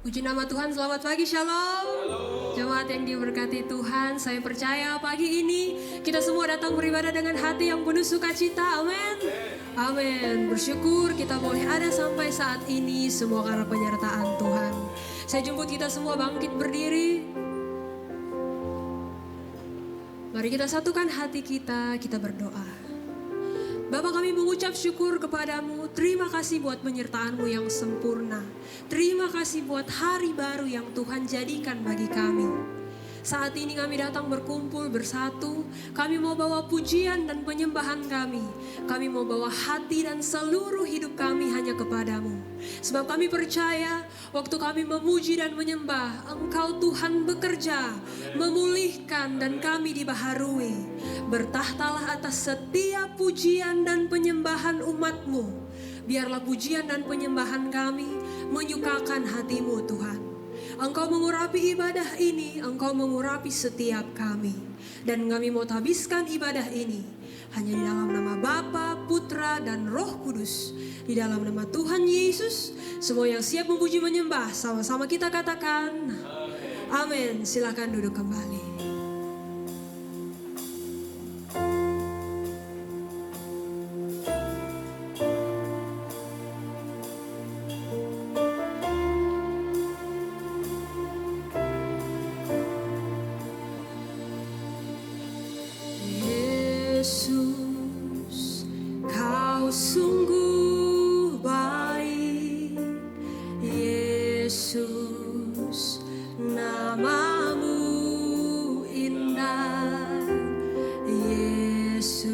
Puji nama Tuhan, selamat pagi, shalom. Jemaat yang diberkati Tuhan, saya percaya pagi ini kita semua datang beribadah dengan hati yang penuh sukacita, amin. Amin, bersyukur kita boleh ada sampai saat ini semua karena penyertaan Tuhan. Saya jemput kita semua bangkit berdiri. Mari kita satukan hati kita berdoa. Bapa, kami mengucap syukur kepadamu. Terima kasih buat penyertaan-Mu yang sempurna. Terima kasih buat hari baru yang Tuhan jadikan bagi kami. Saat ini kami datang berkumpul bersatu. Kami mau bawa pujian dan penyembahan kami. Kami mau bawa hati dan seluruh hidup kami hanya kepadamu. Sebab kami percaya waktu kami memuji dan menyembah, Engkau Tuhan bekerja, memulihkan dan kami dibaharui. Bertahtalah atas setiap pujian dan penyembahan umat-Mu. Biarlah pujian dan penyembahan kami menyukakan hati-Mu Tuhan. Engkau mengurapi ibadah ini, Engkau mengurapi setiap kami. Dan kami mau habiskan ibadah ini hanya di dalam nama Bapa, Putra, dan Roh Kudus. Di dalam nama Tuhan Yesus, semua yang siap memuji menyembah, sama-sama kita katakan amin. Silakan duduk kembali. Yesus, Kau sungguh baik. Yesus, nama-Mu indah. Yesus,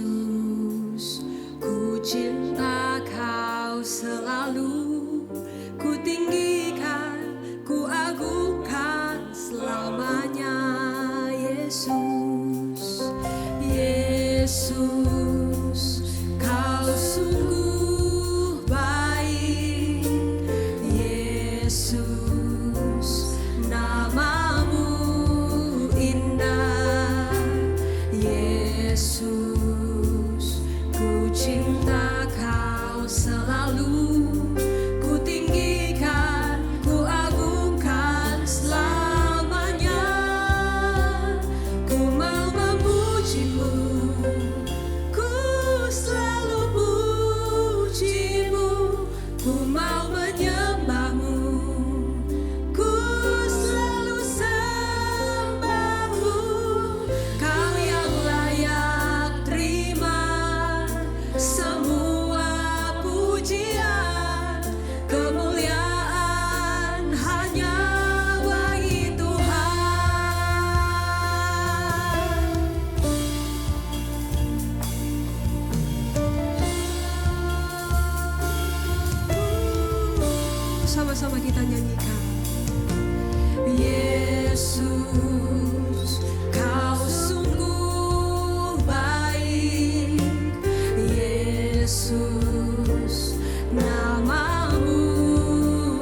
ku cinta Kau selalu. Ku tinggikan, ku agungkan selamanya. Yesus, Yesus, Kau sungguh baik. Yesus, nama-Mu indah. Yesus, ku cinta Kau selalu. Ku tinggikan, ku agungkan selamanya. Ku mau memuji-Mu, ku selalu puji-Mu. Ku mau menyembah-Mu, ku selalu sembah-Mu. Kau yang layak terima semua pujian. Kemuliaan hanya bagi Tuhan. Sama-sama kita nyanyikan. Yesus, Kau sungguh baik. Yesus, nama-Mu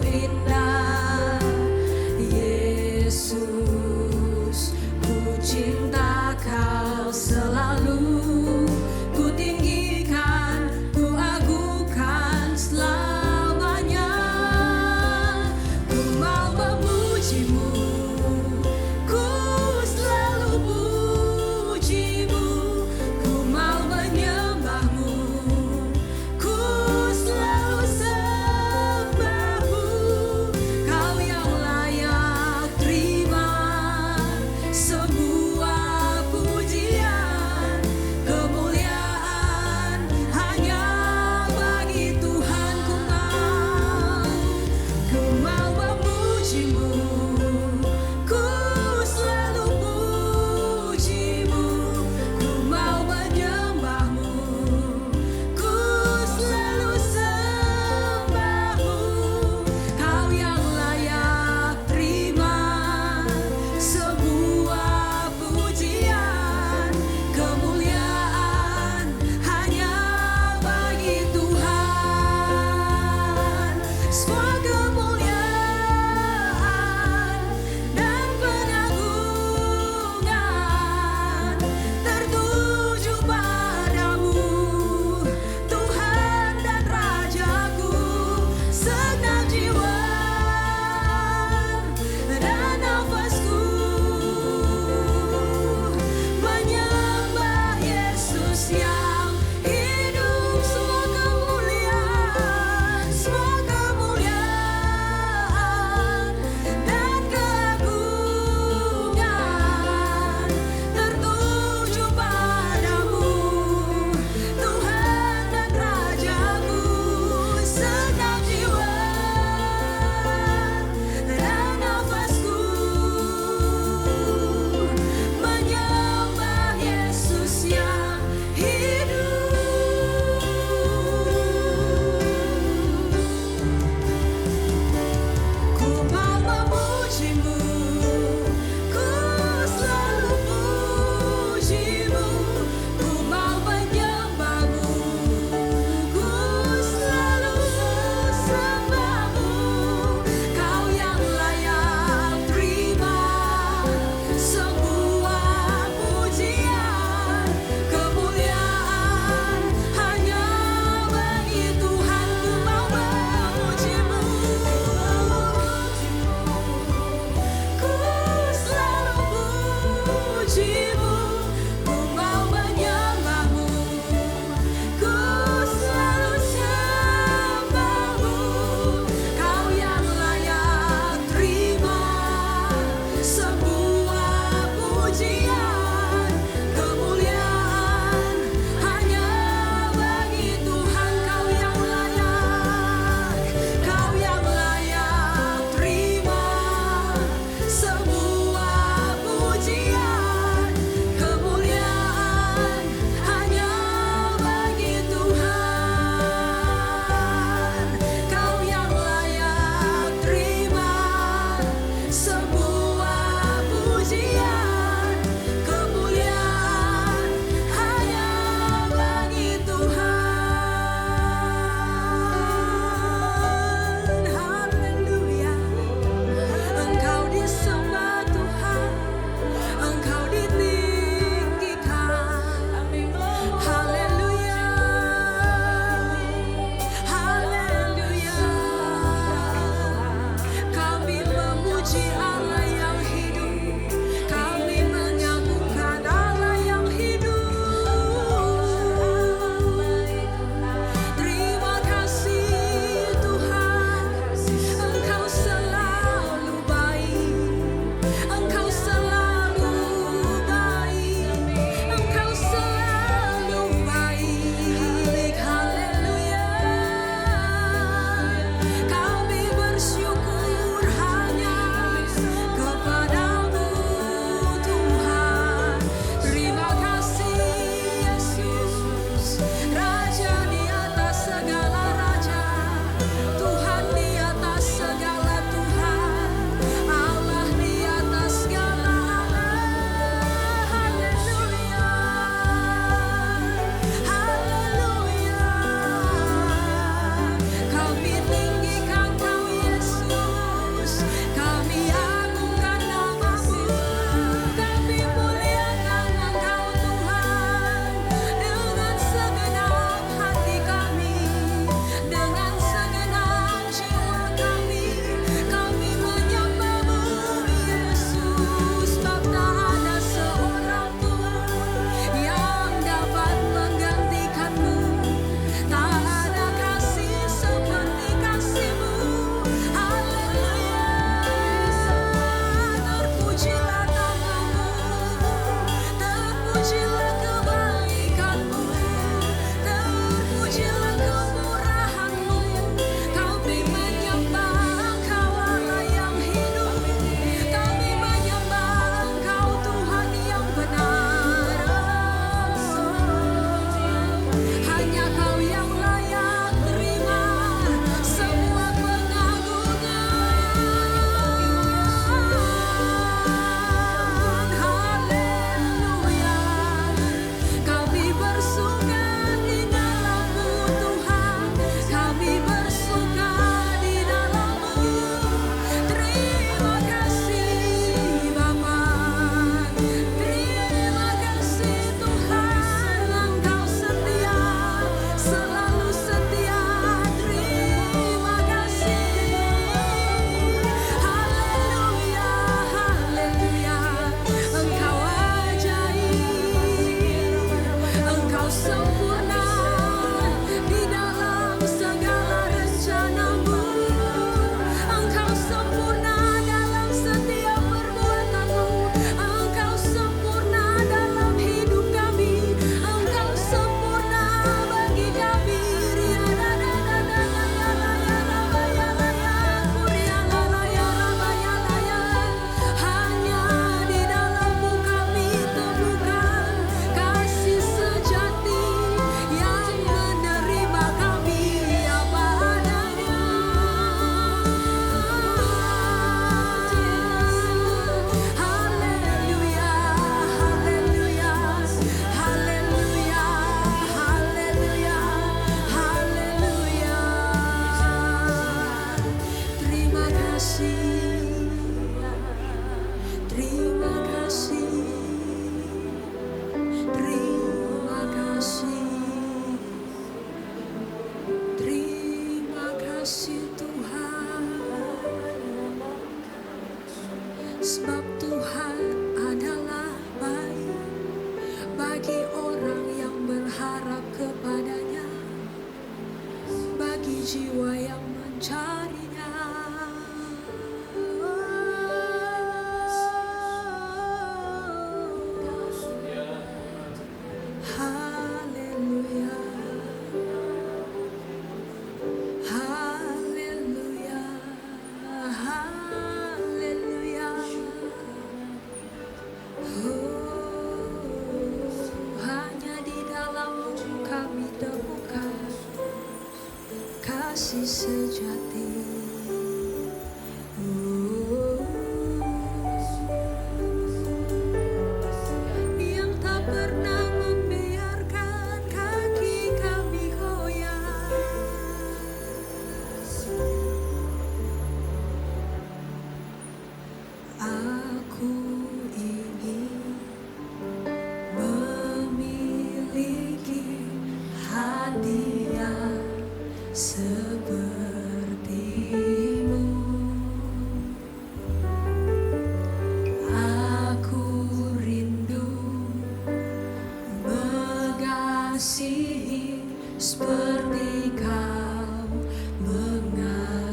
indah. Yesus, ku cinta Kau selalu. Ku tinggikan, ku agungkan selamanya. Ku mau memuji-Mu, ku selalu puji-Mu. Ku mau menyembah-Mu, ku selalu sembah-Mu. Kau yang layak terima semua pujian. Kemuliaan hanya bagi Tuhan. Ku mau memuji-Mu, ku selalu puji-Mu. Ku mau menyembah-Mu, ku selalu sembah-Mu. Kau yang layak terima semua pujian. Kemuliaan hanya bagi Tuhan. Semua kemuliaan dan pengagungan tertuju padamu, Tuhan dan Rajaku. Segenap jiwa sembahmu, Kau yang layak terima semua pujian, kemuliaan hanya bagi Tuhan. Ku mau memujimu, ku selalu pujimu, ku mau menyembahmu, ku selalu sembahmu.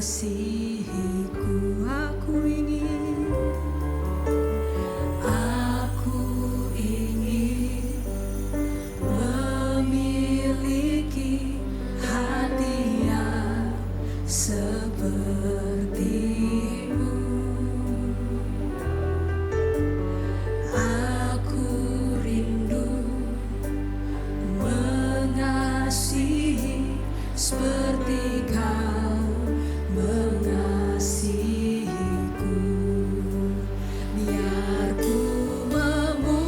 mengasihiku, aku ingin memiliki hati yang seperti-Mu. Aku rindu mengasihi seperti Kau mengasihiku. Biar ku memuliakan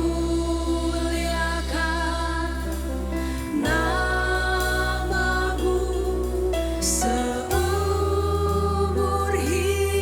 nama-Mu seumur hidup.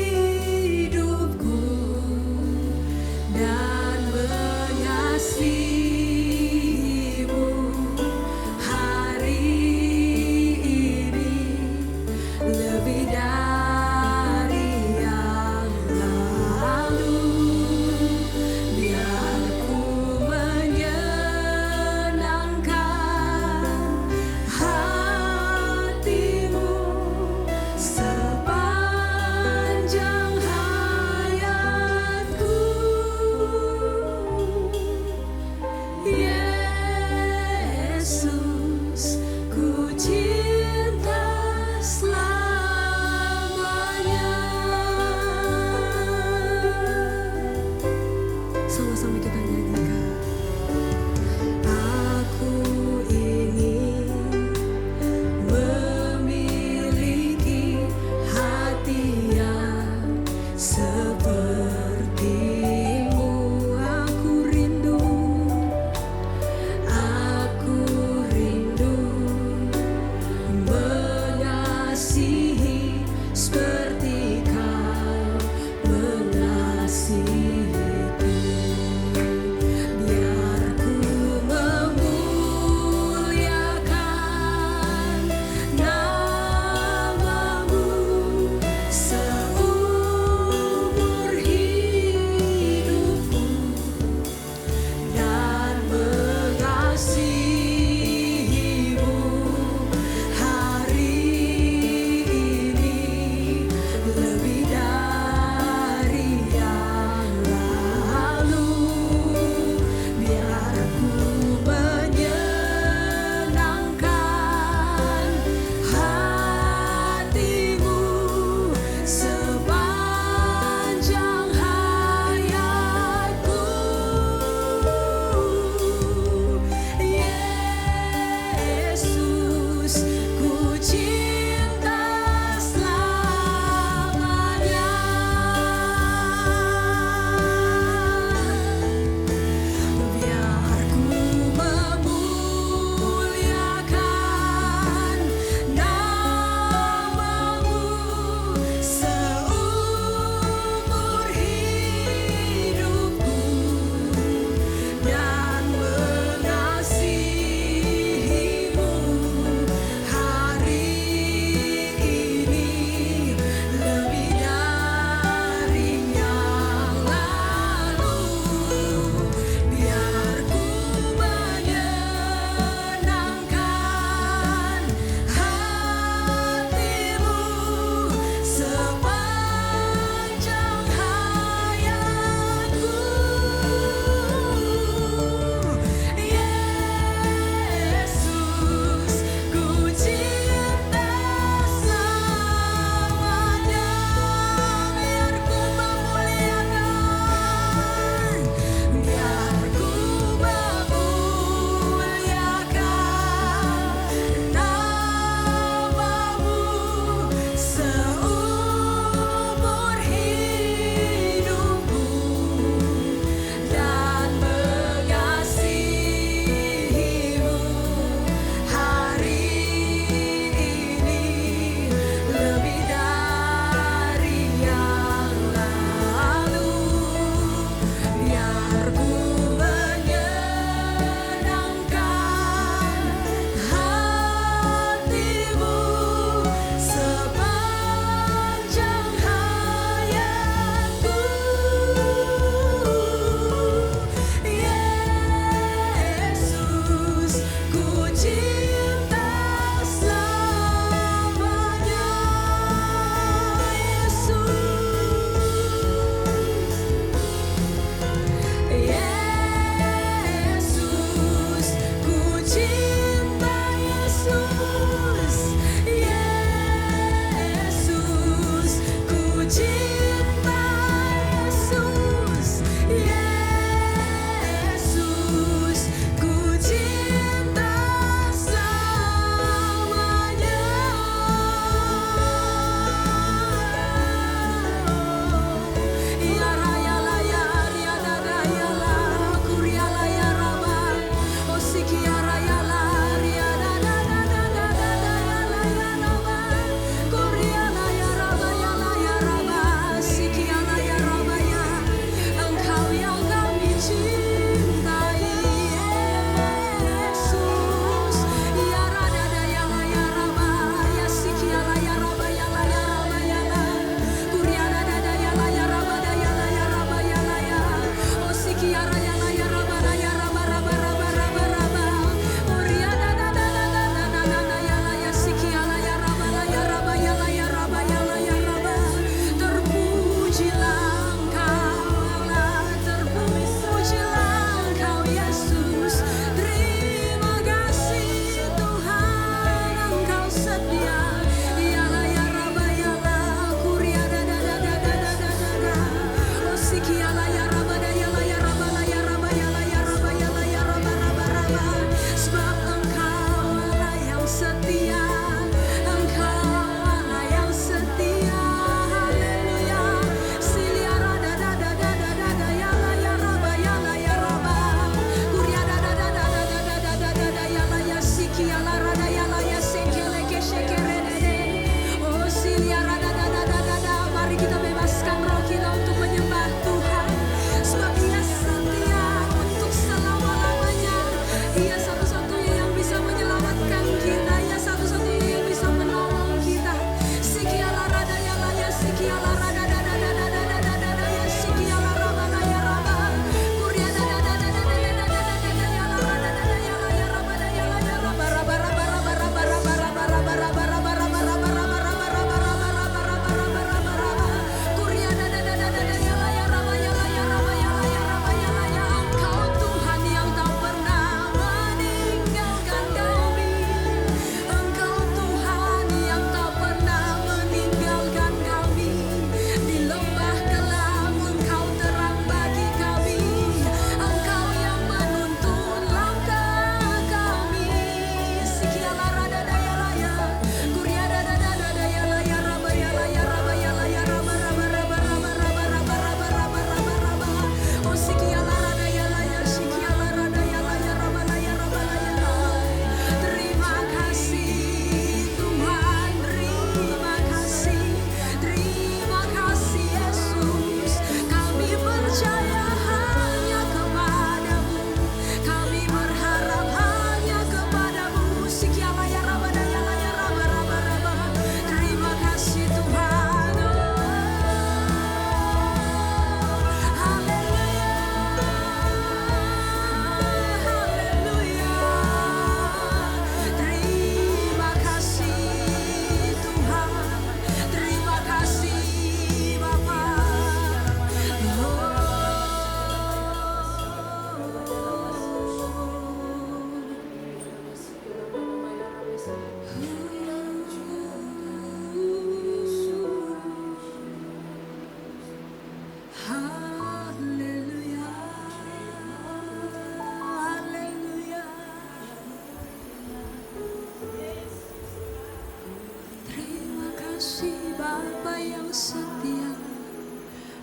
setia,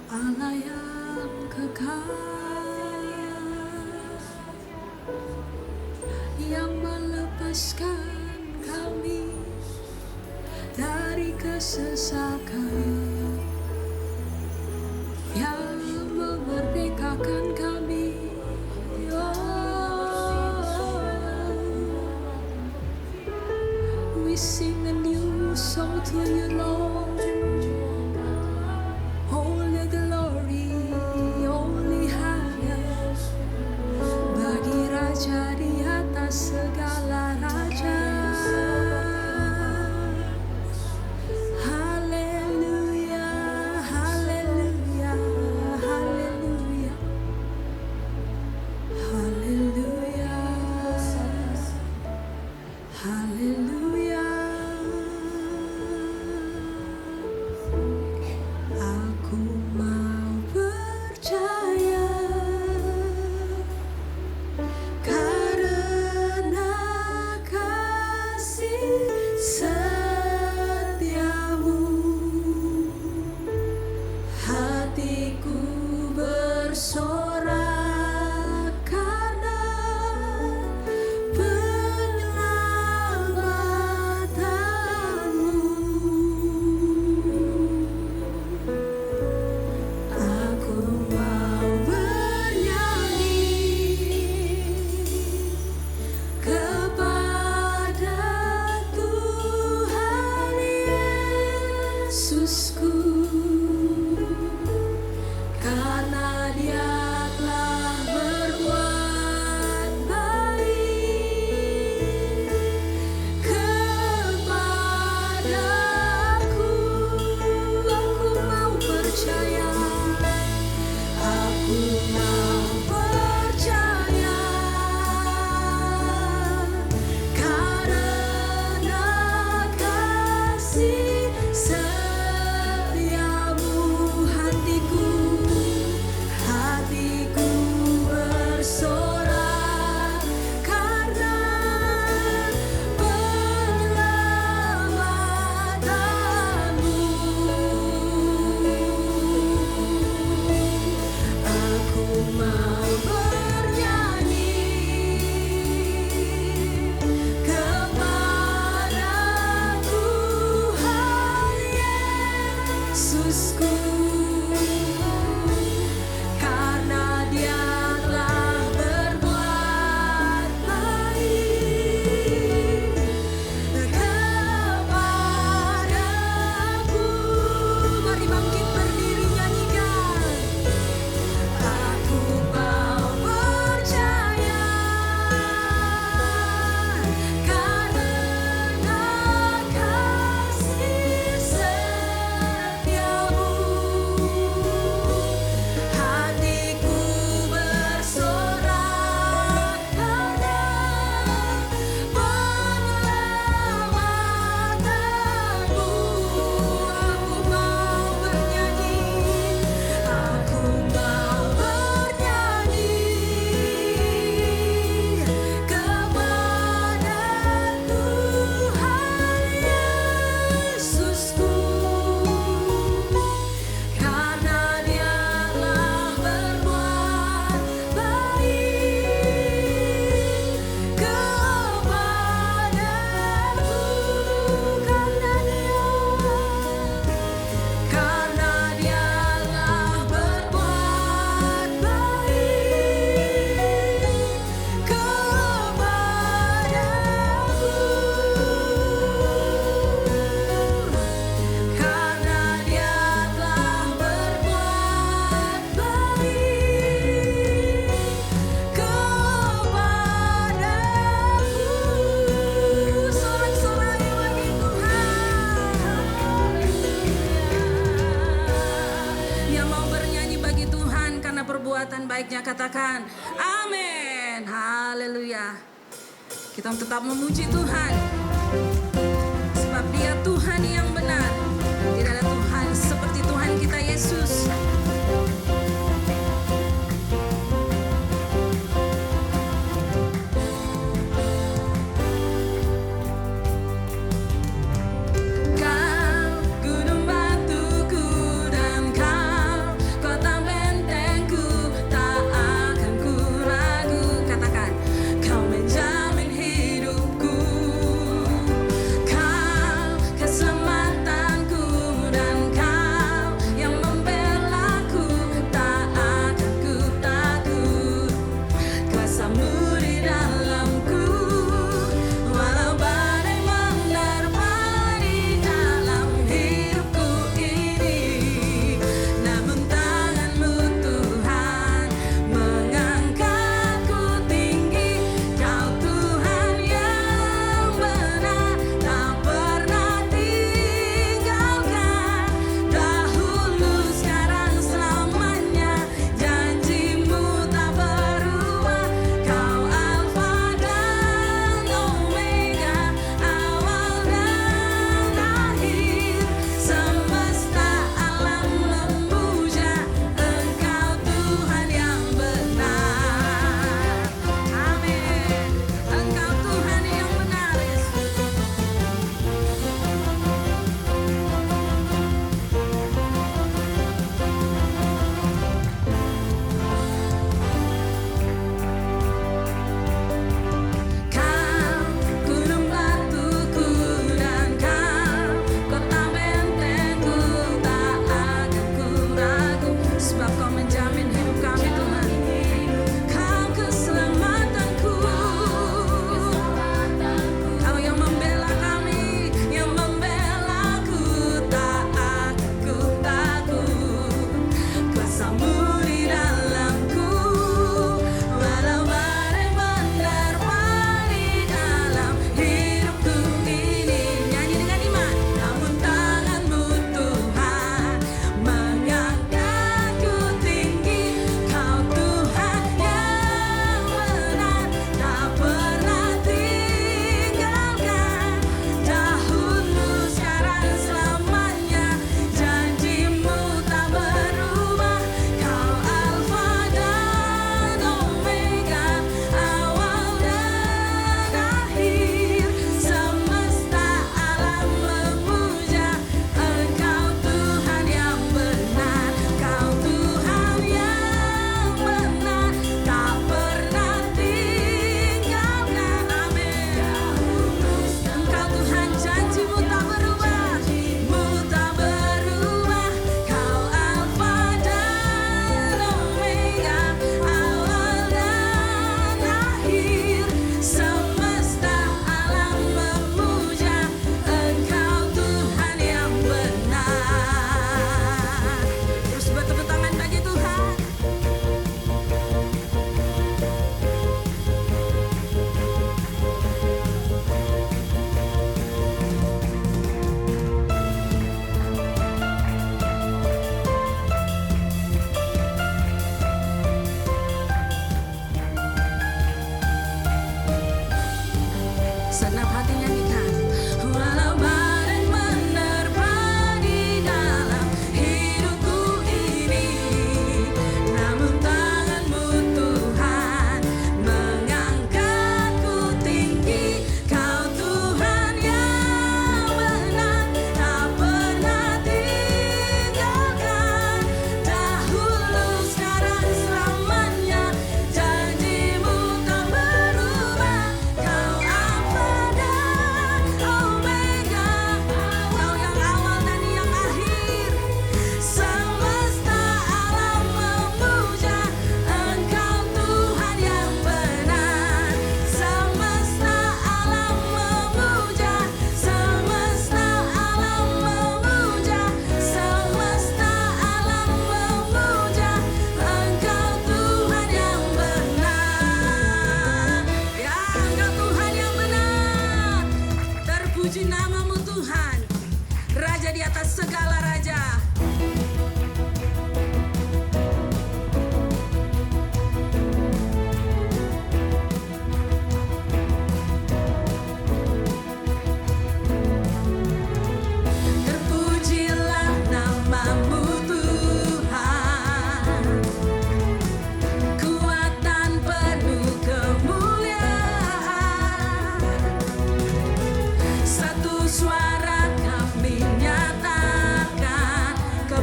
Allah yang kekal, yang melepaskan kami dari kesesakan, yang memerdekakan kami. We sing a new song to you, Lord. Only glory, only hanya bagi Raja di atas segala raja. Haleluya, haleluya, haleluya, haleluya, haleluya. Aku mau percaya karena kasih setiamu, hatiku bersorak karena penyelamatanmu. Aku mau bernyanyi kepada Tuhan Yesusku, karena Dia telah berbuat baik kepadaku. Aku mau percaya, aku mau percaya karena kasih setiamu, hatiku bersorak karena penyelamatanmu. Aku mau bernyanyi kepada Tuhan Yesusku, karena Dia telah berbuat baik kepadaku. Mari bangkit berdiri, nyanyikan. Aku mau percaya karena kasih setiamu, hatiku bersorak karena penyelamatanmu. Aku mau bernyanyi, aku mau bernyanyi kepada Tuhan Yesusku, karena Dia telah berbuat baik kepadaku. Karena Dia telah berbuat baik kepadaku. Karena Dia telah berbuat baik kepadaku. Sorak-sorai bagi Tuhan. Yang mau bernyanyi bagi Tuhan karena perbuatan baiknya, katakan amin. Haleluya. Kita tetap memuji Tuhan, sebab Dia Tuhan yang benar. Tidak ada Tuhan seperti Tuhan kita Yesus. Kau gunung batuku,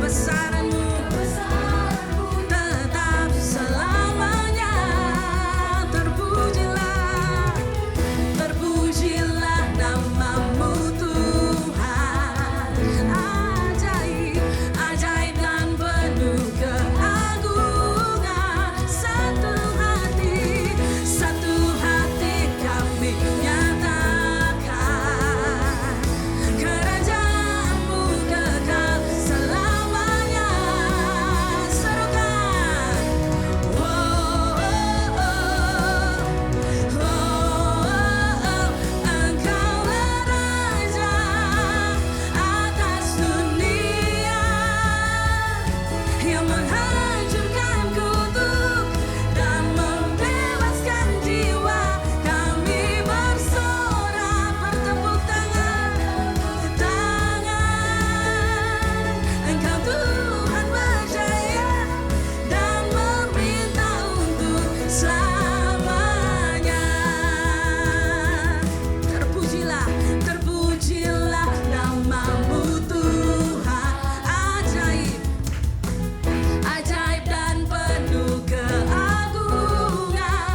kebesaran-Mu tetap selamanya. Terpujilah, terpujilah nama-Mu Tuhan. Ajaib, ajaib dan penuh keagungan. Satu hati kami nyatakan kerajaan-Mu kekal selamanya. Serukan, oh, oh, oh, oh, oh, Engkaulah Raja atas dunia yang menghancurkan kutuk dan membebaskan jiwa. Kami bersorak, bertepuk tangan. Engkau Tuhan berjaya dan memerintah untuk selamanya. Terpujilah, terpujilah nama-Mu Tuhan. Ajaib, ajaib dan penuh keagungan.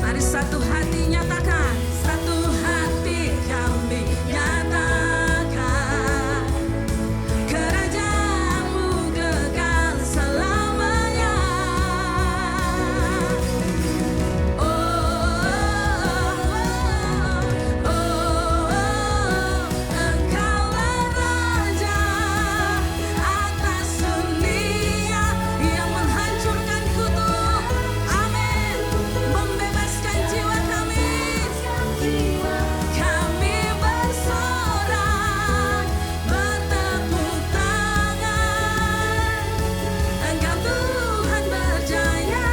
Mari satu hati nyatakan, satu hati kami nyatakan kerajaan-Mu kekal selamanya. Oh, oh, oh, Engkaulah Raja atas dunia yang menghancurkan kutuk. Amin. Membebaskan jiwa kami. Kami bersorak, bertepuk tangan. Engkau Tuhan berjaya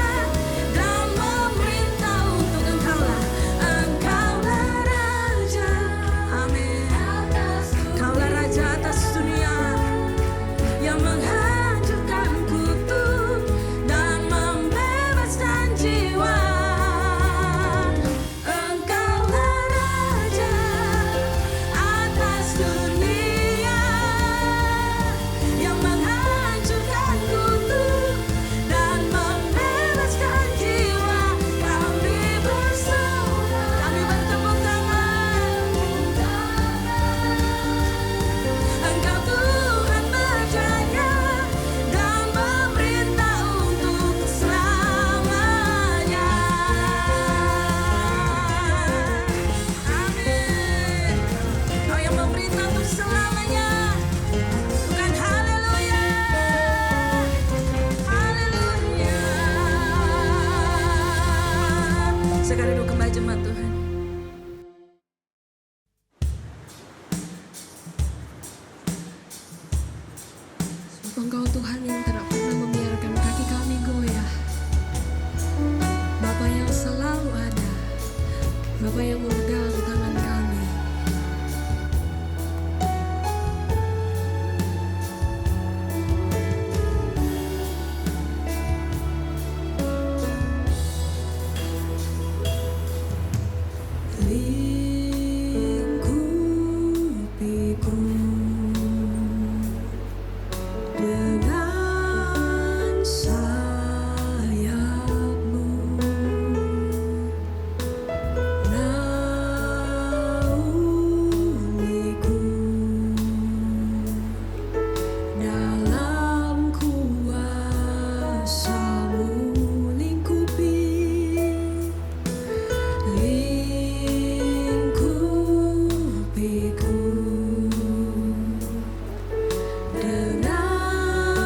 dan memerintah untuk Engkaulah Raja. Amin. Engkaulah Raja atas dunia yang menghancurkan kutuk dan membebaskan jiwa. Engkaulah Raja atas dunia yang menghancurkan kutuk dan membebaskan jiwa. Kami bersorak, kami bertepuk tangan. Engkau Tuhan berjaya dan memerintah untuk selamanya. Amin. Kau yang memerintah untuk selamanya. Bukan haleluya. Haleluya. Sekarang duduk kembali jemaat Tuhan. Sebab Engkau Tuhan yang tidak pernah membiarkan kaki kami goyah. Bapa yang selalu ada, Bapa yang memegang tangan kami. Lingkupiku dengan sayap-Mu, naungiku dalam kuasa-Mu. Lingkupiku dengan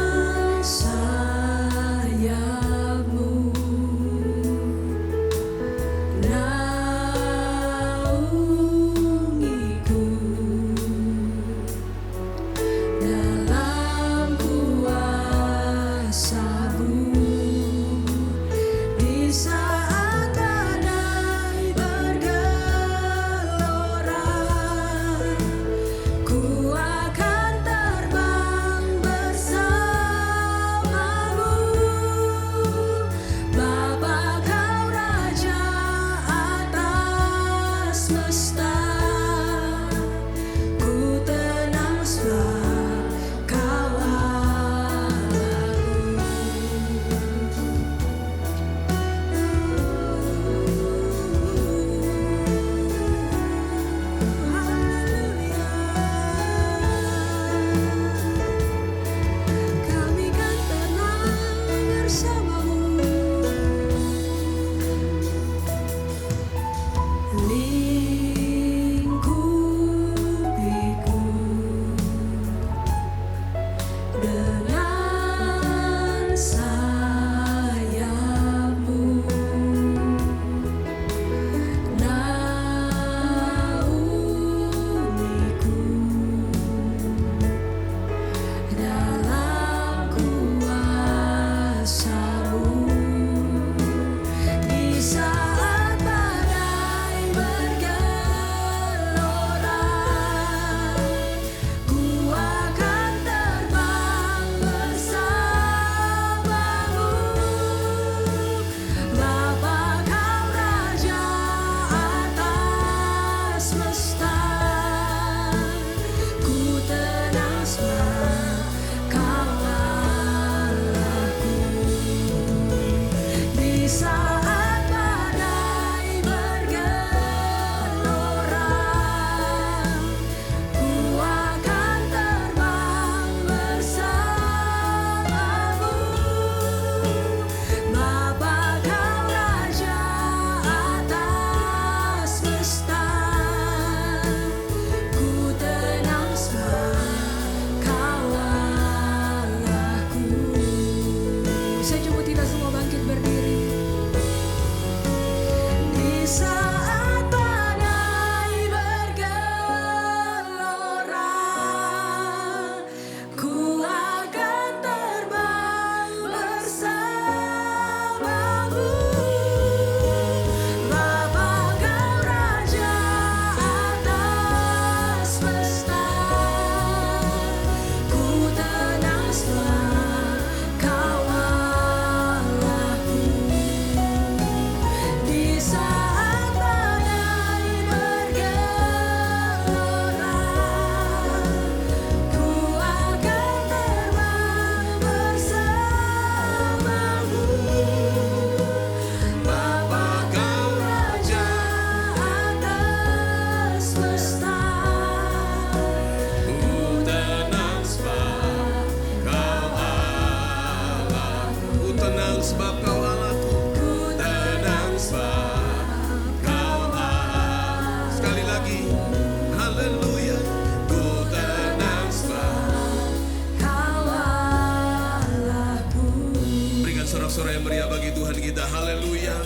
yang meriah bagi Tuhan kita. Haleluya.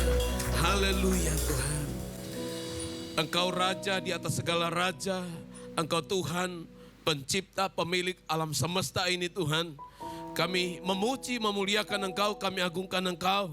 Haleluya Tuhan. Engkau Raja di atas segala raja. Engkau Tuhan pencipta pemilik alam semesta ini Tuhan. Kami memuji memuliakan Engkau, kami agungkan Engkau.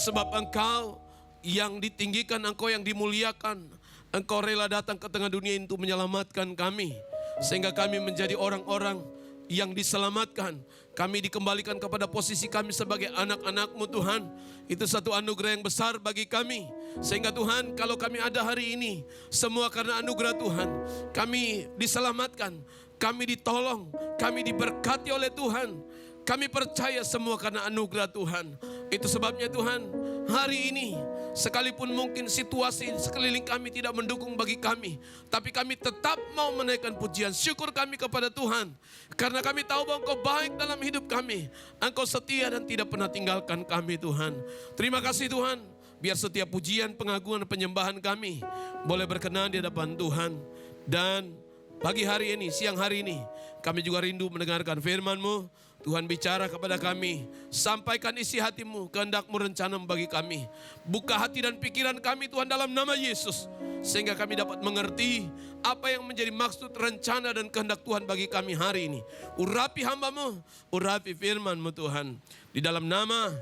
Sebab Engkau yang ditinggikan, Engkau yang dimuliakan. Engkau rela datang ke tengah dunia ini untuk menyelamatkan kami. Sehingga kami menjadi orang-orang yang diselamatkan. Kami dikembalikan kepada posisi kami sebagai anak-anak-Mu Tuhan. Itu satu anugerah yang besar bagi kami. Sehingga Tuhan, kalau kami ada hari ini, semua karena anugerah Tuhan. Kami diselamatkan, kami ditolong, kami diberkati oleh Tuhan. Kami percaya semua karena anugerah Tuhan. Itu sebabnya Tuhan, hari ini sekalipun mungkin situasi sekeliling kami tidak mendukung bagi kami, tapi kami tetap mau menaikkan pujian syukur kami kepada Tuhan. Karena kami tahu bahwa Engkau baik dalam hidup kami. Engkau setia dan tidak pernah tinggalkan kami Tuhan. Terima kasih Tuhan. Biar setiap pujian, pengagungan, penyembahan kami boleh berkenan di hadapan Tuhan. Dan pagi hari ini, siang hari ini, kami juga rindu mendengarkan firman-Mu. Tuhan bicara kepada kami, sampaikan isi hati-Mu, kehendak-Mu, rencana-Mu bagi kami. Buka hati dan pikiran kami Tuhan dalam nama Yesus. Sehingga kami dapat mengerti apa yang menjadi maksud, rencana dan kehendak Tuhan bagi kami hari ini. Urapi hamba-Mu, urapi firman-Mu Tuhan. Di dalam nama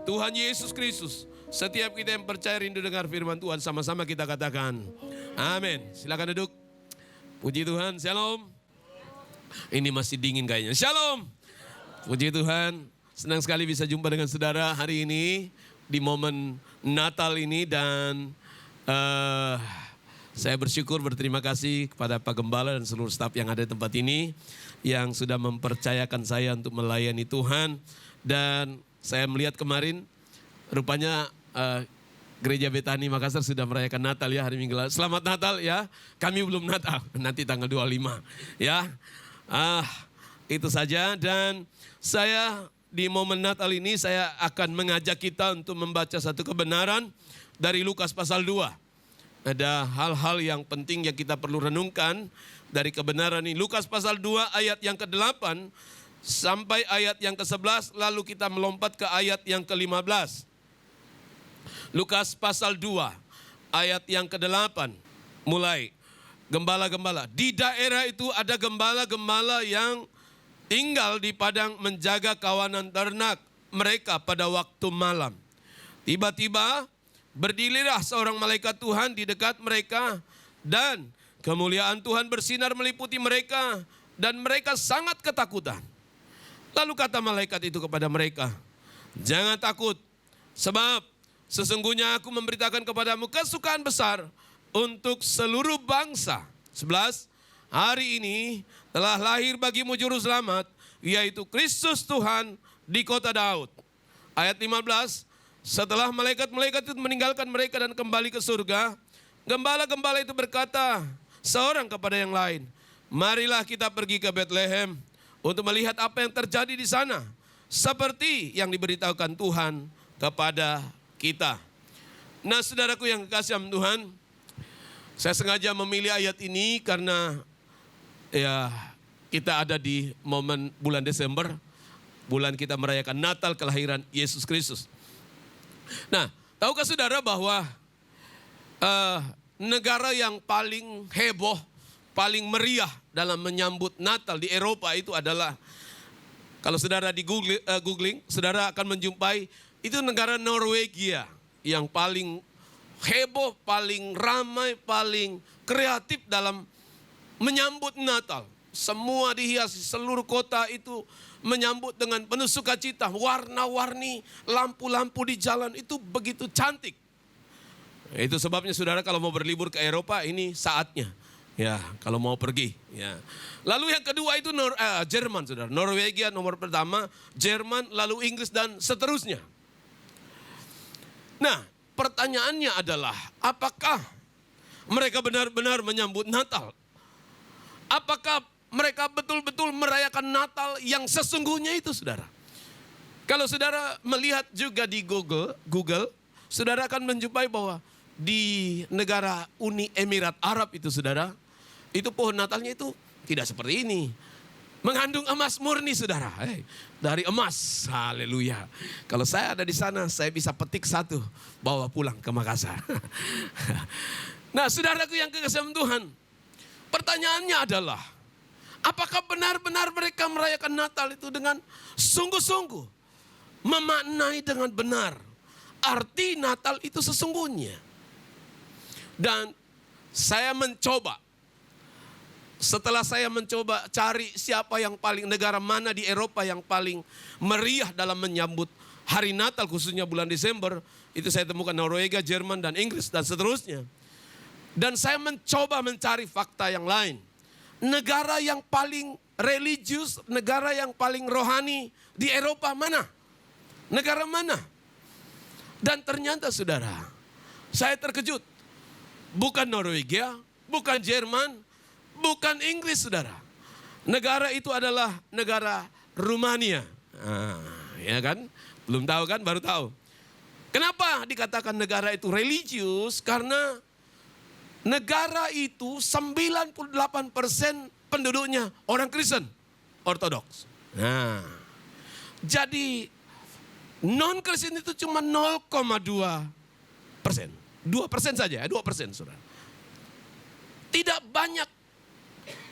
Tuhan Yesus Kristus, setiap kita yang percaya rindu dengar firman Tuhan, sama-sama kita katakan, amin. Silakan duduk. Puji Tuhan, shalom. Ini masih dingin kayaknya, shalom. Puji Tuhan, senang sekali bisa jumpa dengan saudara hari ini di momen Natal ini. Dan saya bersyukur, berterima kasih kepada Pak Gembala dan seluruh staf yang ada di tempat ini yang sudah mempercayakan saya untuk melayani Tuhan. Dan saya melihat kemarin rupanya Gereja Betani Makassar sudah merayakan Natal ya hari Minggu lalu. Selamat Natal ya, kami belum Natal, nanti tanggal 25 ya. Itu saja. Dan saya di momen Natal ini saya akan mengajak kita untuk membaca satu kebenaran dari Lukas pasal 2. Ada hal-hal yang penting yang kita perlu renungkan dari kebenaran ini. Lukas pasal 2 ayat yang ke-8 sampai ayat yang ke-11, lalu kita melompat ke ayat yang ke-15. Lukas pasal 2 ayat yang ke-8 mulai. Gembala-gembala. Di daerah itu ada gembala-gembala yang tinggal di padang menjaga kawanan ternak mereka pada waktu malam. Tiba-tiba berdirilah seorang malaikat Tuhan di dekat mereka, dan kemuliaan Tuhan bersinar meliputi mereka, dan mereka sangat ketakutan. Lalu kata malaikat itu kepada mereka, jangan takut, sebab sesungguhnya aku memberitakan kepadamu kesukaan besar untuk seluruh bangsa. 11. Hari ini telah lahir bagimu juru selamat, yaitu Kristus Tuhan di kota Daud. Ayat 15, setelah malaikat-malaikat itu meninggalkan mereka dan kembali ke surga, gembala-gembala itu berkata seorang kepada yang lain, marilah kita pergi ke Betlehem untuk melihat apa yang terjadi di sana, seperti yang diberitahukan Tuhan kepada kita. Nah saudaraku yang kekasih Tuhan, saya sengaja memilih ayat ini karena ya kita ada di momen bulan Desember, bulan kita merayakan Natal kelahiran Yesus Kristus. Nah, tahukah saudara bahwa negara yang paling heboh, paling meriah dalam menyambut Natal di Eropa itu adalah, kalau saudara di googling, saudara akan menjumpai itu negara Norwegia yang paling heboh, paling ramai, paling kreatif dalam menyambut Natal. Semua dihiasi, seluruh kota itu menyambut dengan penuh sukacita. Warna-warni, lampu-lampu di jalan itu begitu cantik. Itu sebabnya saudara kalau mau berlibur ke Eropa ini saatnya. Ya, kalau mau pergi. Ya. Lalu yang kedua itu Jerman saudara. Norwegia nomor pertama, Jerman, lalu Inggris dan seterusnya. Nah, pertanyaannya adalah apakah mereka benar-benar menyambut Natal? Apakah mereka betul-betul merayakan Natal yang sesungguhnya itu saudara? Kalau saudara melihat juga di Google, saudara akan menjumpai bahwa di negara Uni Emirat Arab itu saudara, itu pohon Natalnya itu tidak seperti ini. Mengandung emas murni saudara. Dari emas, haleluya. Kalau saya ada di sana, saya bisa petik satu, bawa pulang ke Makassar. Nah saudaraku yang kekasihan Tuhan, pertanyaannya adalah, apakah benar-benar mereka merayakan Natal itu dengan sungguh-sungguh, memaknai dengan benar arti Natal itu sesungguhnya? Dan saya mencoba, setelah saya mencoba cari siapa yang paling, negara mana di Eropa yang paling meriah dalam menyambut hari Natal khususnya bulan Desember, itu saya temukan Norwegia, Jerman, dan Inggris, dan seterusnya. Dan saya mencoba mencari fakta yang lain. Negara yang paling religius, negara yang paling rohani di Eropa mana? Negara mana? Dan ternyata saudara, saya terkejut. Bukan Norwegia, bukan Jerman, bukan Inggris saudara. Negara itu adalah negara Rumania. Ya kan? Belum tahu kan? Baru tahu. Kenapa dikatakan negara itu religius? Karena negara itu 98% penduduknya orang Kristen, Ortodoks. Nah, jadi non-Kristen itu cuma 0,2%. 2% saja, 2% saudara. Tidak banyak.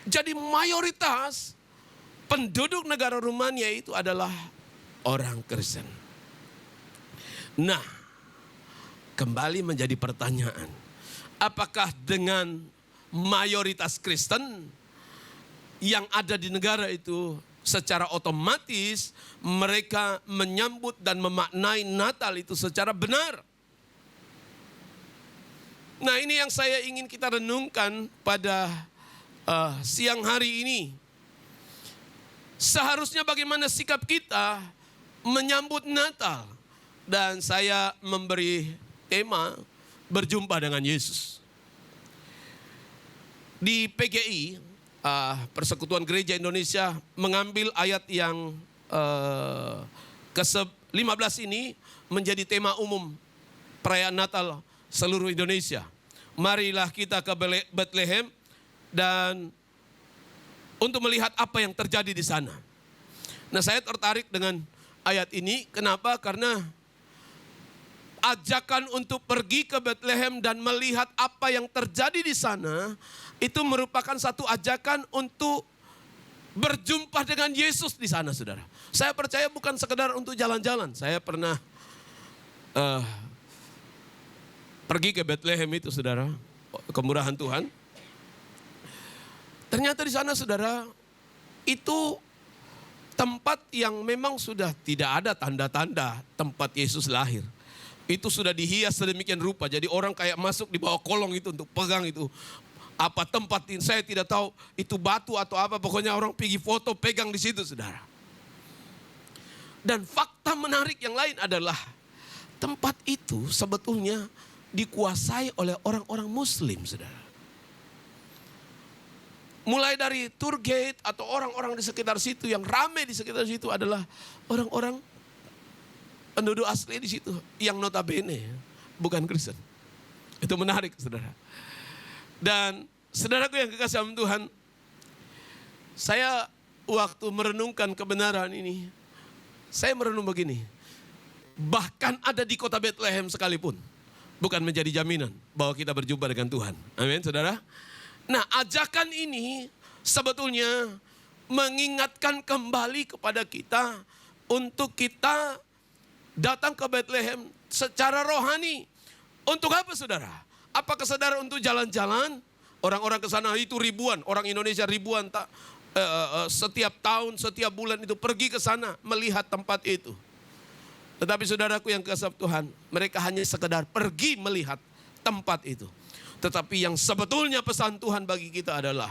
Jadi mayoritas penduduk negara Rumania itu adalah orang Kristen. Nah, kembali menjadi pertanyaan. Apakah dengan mayoritas Kristen yang ada di negara itu secara otomatis mereka menyambut dan memaknai Natal itu secara benar? Nah ini yang saya ingin kita renungkan pada siang hari ini. Seharusnya bagaimana sikap kita menyambut Natal. Dan saya memberi tema berjumpa dengan Yesus. Di PGI, Persekutuan Gereja Indonesia, mengambil ayat yang ke-15 ini menjadi tema umum perayaan Natal seluruh Indonesia. Marilah kita ke Bethlehem dan untuk melihat apa yang terjadi di sana. Nah saya tertarik dengan ayat ini. Kenapa? Karena ajakan untuk pergi ke Bethlehem dan melihat apa yang terjadi di sana itu merupakan satu ajakan untuk berjumpa dengan Yesus di sana, saudara. Saya percaya bukan sekedar untuk jalan-jalan. Saya pernah pergi ke Bethlehem itu, saudara, kemurahan Tuhan. Ternyata di sana, saudara, itu tempat yang memang sudah tidak ada tanda-tanda tempat Yesus lahir. Itu sudah dihias sedemikian rupa. Jadi orang kayak masuk di bawah kolong itu untuk pegang itu. Apa tempat ini saya tidak tahu. Itu batu atau apa. Pokoknya orang pergi foto pegang di situ saudara. Dan fakta menarik yang lain adalah tempat itu sebetulnya dikuasai oleh orang-orang Muslim saudara. Mulai dari tour guide atau orang-orang di sekitar situ, yang ramai di sekitar situ adalah orang-orang penduduk asli di situ yang notabene bukan Kristen. Itu menarik, saudara. Dan saudaraku yang kekasih dalam Tuhan, saya waktu merenungkan kebenaran ini, saya merenung begini. Bahkan ada di kota Bethlehem sekalipun, bukan menjadi jaminan bahwa kita berjumpa dengan Tuhan. Amin, saudara. Nah, ajakan ini sebetulnya mengingatkan kembali kepada kita untuk kita datang ke Bethlehem secara rohani. Untuk apa saudara? Apakah saudara untuk jalan-jalan? Orang-orang ke sana itu ribuan, orang Indonesia ribuan setiap tahun, setiap bulan itu pergi ke sana melihat tempat itu. Tetapi saudaraku yang kekasih Tuhan, mereka hanya sekedar pergi melihat tempat itu. Tetapi yang sebetulnya pesan Tuhan bagi kita adalah,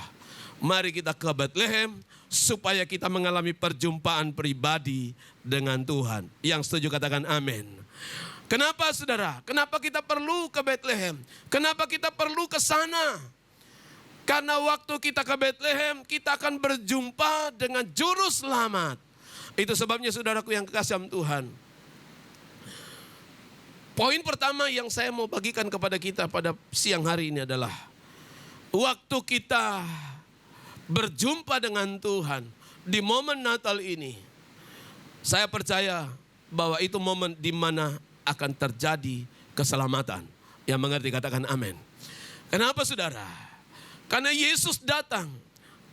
mari kita ke Bethlehem supaya kita mengalami perjumpaan pribadi dengan Tuhan. Yang setuju katakan amin. Kenapa saudara? Kenapa kita perlu ke Bethlehem? Kenapa kita perlu ke sana? Karena waktu kita ke Bethlehem, kita akan berjumpa dengan juru selamat. Itu sebabnya saudaraku yang kekasih Tuhan. Poin pertama yang saya mau bagikan kepada kita pada siang hari ini adalah, waktu kita berjumpa dengan Tuhan, di momen Natal ini, saya percaya bahwa itu momen di mana akan terjadi keselamatan. Yang mengerti katakan amin. Kenapa saudara? Karena Yesus datang.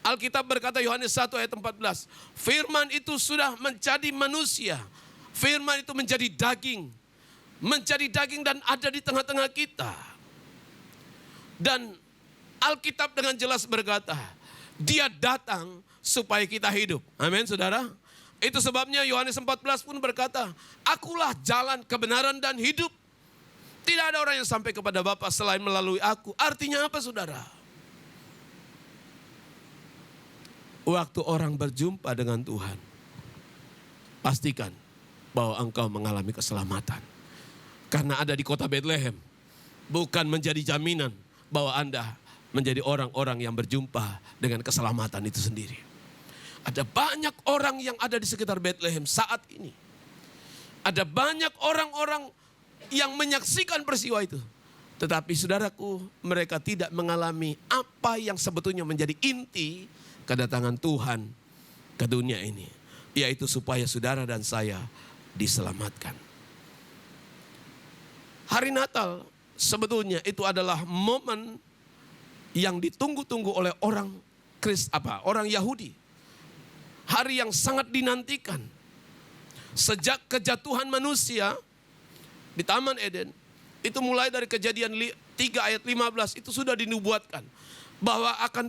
Alkitab berkata Yohanes 1 ayat 14. Firman itu sudah menjadi manusia. Firman itu menjadi daging. Menjadi daging dan ada di tengah-tengah kita. Dan Alkitab dengan jelas berkata, Dia datang supaya kita hidup. Amin saudara. Itu sebabnya Yohanes 14 pun berkata, Akulah jalan kebenaran dan hidup. Tidak ada orang yang sampai kepada Bapa selain melalui aku. Artinya apa saudara? Waktu orang berjumpa dengan Tuhan, pastikan bahwa engkau mengalami keselamatan. Karena ada di kota Bethlehem, bukan menjadi jaminan bahwa Anda menjadi orang-orang yang berjumpa dengan keselamatan itu sendiri. Ada banyak orang yang ada di sekitar Bethlehem saat ini. Ada banyak orang-orang yang menyaksikan peristiwa itu. Tetapi saudaraku, mereka tidak mengalami apa yang sebetulnya menjadi inti kedatangan Tuhan ke dunia ini. Yaitu supaya saudara dan saya diselamatkan. Hari Natal sebetulnya itu adalah momen yang ditunggu-tunggu oleh orang Yahudi. Hari yang sangat dinantikan. Sejak kejatuhan manusia di Taman Eden, itu mulai dari Kejadian 3 ayat 15 itu sudah dinubuatkan bahwa akan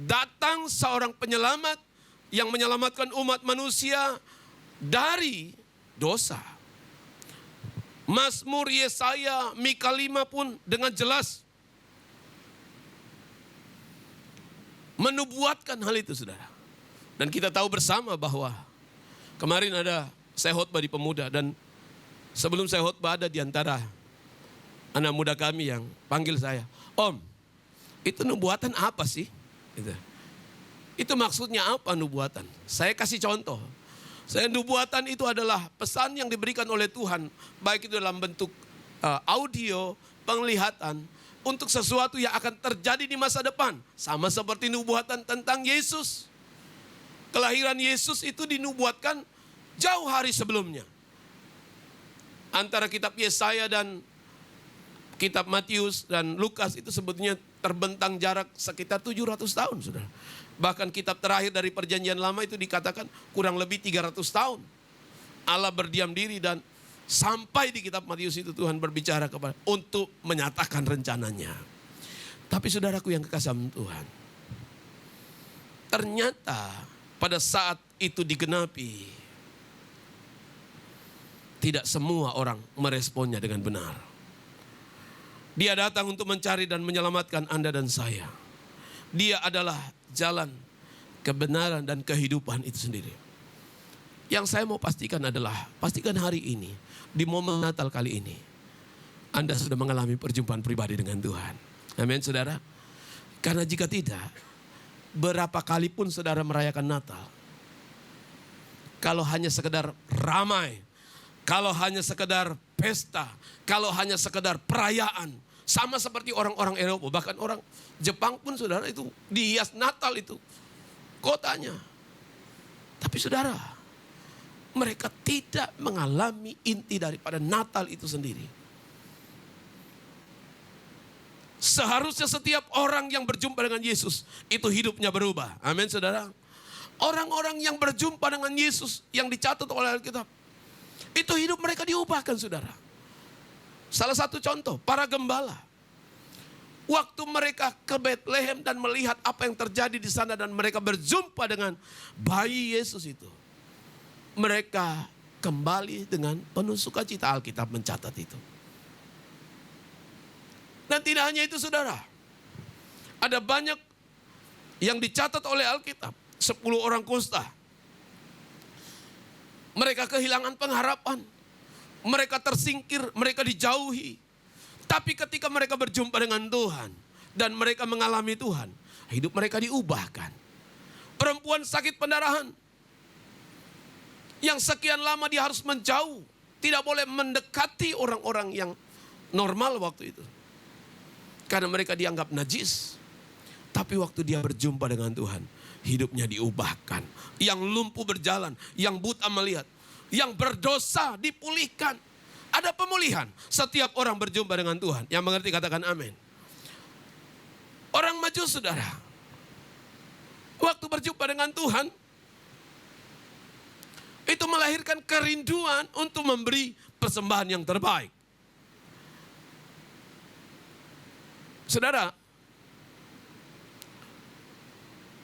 datang seorang penyelamat yang menyelamatkan umat manusia dari dosa. Mazmur, Yesaya, Mika 5 pun dengan jelas menubuatkan hal itu saudara. Dan kita tahu bersama bahwa kemarin saya khotbah di pemuda dan sebelum saya khotbah ada di antara anak muda kami yang panggil saya, Om, itu nubuatan apa sih? Itu maksudnya apa nubuatan? Saya kasih contoh. Nubuatan itu adalah pesan yang diberikan oleh Tuhan, baik itu dalam bentuk audio, penglihatan, untuk sesuatu yang akan terjadi di masa depan. Sama seperti nubuatan tentang Yesus. Kelahiran Yesus itu dinubuatkan jauh hari sebelumnya. Antara kitab Yesaya dan kitab Matius dan Lukas itu sebetulnya terbentang jarak sekitar 700 tahun, saudara. Bahkan kitab terakhir dari perjanjian lama itu dikatakan kurang lebih 300 tahun. Allah berdiam diri dan sampai di kitab Matius itu Tuhan berbicara untuk menyatakan rencananya. Tapi saudaraku yang kekasih Tuhan, ternyata pada saat itu digenapi, tidak semua orang meresponnya dengan benar. Dia datang untuk mencari dan menyelamatkan Anda dan saya. Dia adalah jalan, kebenaran dan kehidupan itu sendiri. Yang saya mau pastikan adalah, pastikan hari ini, di momen Natal kali ini, Anda sudah mengalami perjumpaan pribadi dengan Tuhan. Amin saudara. Karena jika tidak, berapa kali pun saudara merayakan Natal, kalau hanya sekedar ramai, kalau hanya sekedar pesta, kalau hanya sekedar perayaan, sama seperti orang-orang Eropa, bahkan orang Jepang pun saudara itu dihias Natal itu kotanya. Tapi saudara, mereka tidak mengalami inti daripada Natal itu sendiri. Seharusnya setiap orang yang berjumpa dengan Yesus itu hidupnya berubah. Amin saudara. Orang-orang yang berjumpa dengan Yesus yang dicatat oleh Alkitab, itu hidup mereka diubahkan saudara. Salah satu contoh, para gembala. Waktu mereka ke Bethlehem dan melihat apa yang terjadi di sana dan mereka berjumpa dengan bayi Yesus itu, mereka kembali dengan penuh sukacita. Alkitab mencatat itu. Dan tidak hanya itu saudara, ada banyak yang dicatat oleh Alkitab. 10 orang kusta, mereka kehilangan pengharapan, mereka tersingkir, mereka dijauhi. Tapi ketika mereka berjumpa dengan Tuhan dan mereka mengalami Tuhan, hidup mereka diubahkan. Perempuan sakit pendarahan yang sekian lama dia harus menjauh, tidak boleh mendekati orang-orang yang normal waktu itu, karena mereka dianggap najis. Tapi waktu dia berjumpa dengan Tuhan, hidupnya diubahkan. Yang lumpuh berjalan, yang buta melihat, yang berdosa dipulihkan. Ada pemulihan. Setiap orang berjumpa dengan Tuhan. Yang mengerti katakan amin. Orang Majus, saudara, waktu berjumpa dengan Tuhan, itu melahirkan kerinduan untuk memberi persembahan yang terbaik. Saudara,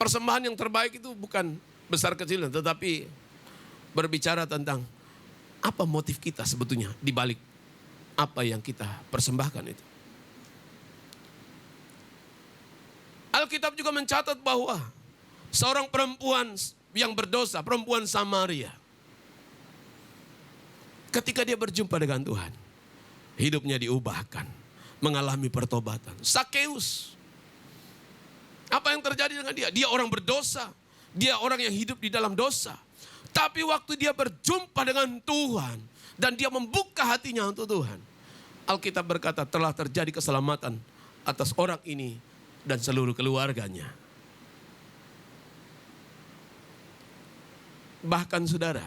persembahan yang terbaik itu bukan besar kecilnya, tetapi berbicara tentang apa motif kita sebetulnya di balik apa yang kita persembahkan itu. Alkitab juga mencatat bahwa seorang perempuan yang berdosa, perempuan Samaria, ketika dia berjumpa dengan Tuhan, hidupnya diubahkan, mengalami pertobatan. Sakeus, apa yang terjadi dengan dia? Dia orang berdosa, dia orang yang hidup di dalam dosa. Tapi waktu dia berjumpa dengan Tuhan dan dia membuka hatinya untuk Tuhan, Alkitab berkata telah terjadi keselamatan atas orang ini dan seluruh keluarganya. Bahkan saudara,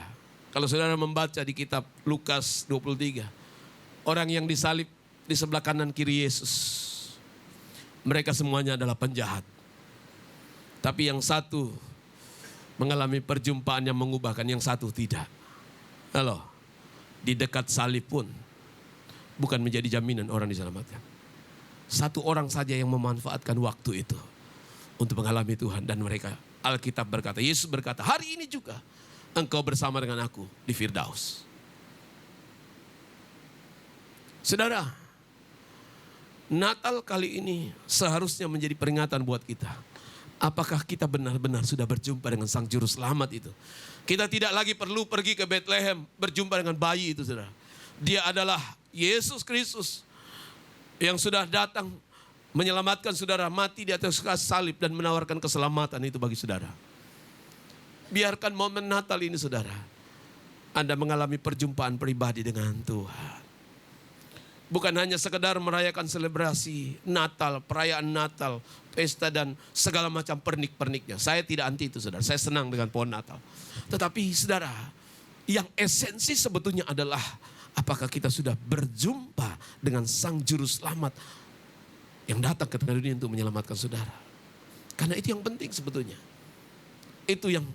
kalau saudara membaca di kitab Lukas 23, orang yang disalib di sebelah kanan kiri Yesus, mereka semuanya adalah penjahat. Tapi yang satu mengalami perjumpaan yang mengubahkan, yang satu tidak. Halo, di dekat salib pun bukan menjadi jaminan orang diselamatkan. Satu orang saja yang memanfaatkan waktu itu untuk mengalami Tuhan, dan mereka, Alkitab berkata, Yesus berkata, hari ini juga engkau bersama dengan aku di Firdaus. Saudara, Natal kali ini seharusnya menjadi peringatan buat kita. Apakah kita benar-benar sudah berjumpa dengan Sang Juru Selamat itu? Kita tidak lagi perlu pergi ke Bethlehem berjumpa dengan bayi itu, saudara. Dia adalah Yesus Kristus yang sudah datang menyelamatkan saudara, mati di atas kayu salib dan menawarkan keselamatan itu bagi saudara. Biarkan momen Natal ini saudara, Anda mengalami perjumpaan pribadi dengan Tuhan. Bukan hanya sekedar merayakan selebrasi Natal, perayaan Natal, pesta dan segala macam pernik-perniknya. Saya tidak anti itu saudara, saya senang dengan pohon Natal. Tetapi saudara, yang esensi sebetulnya adalah apakah kita sudah berjumpa dengan Sang Juru Selamat yang datang ke dunia untuk menyelamatkan saudara. Karena itu yang penting sebetulnya. Itu yang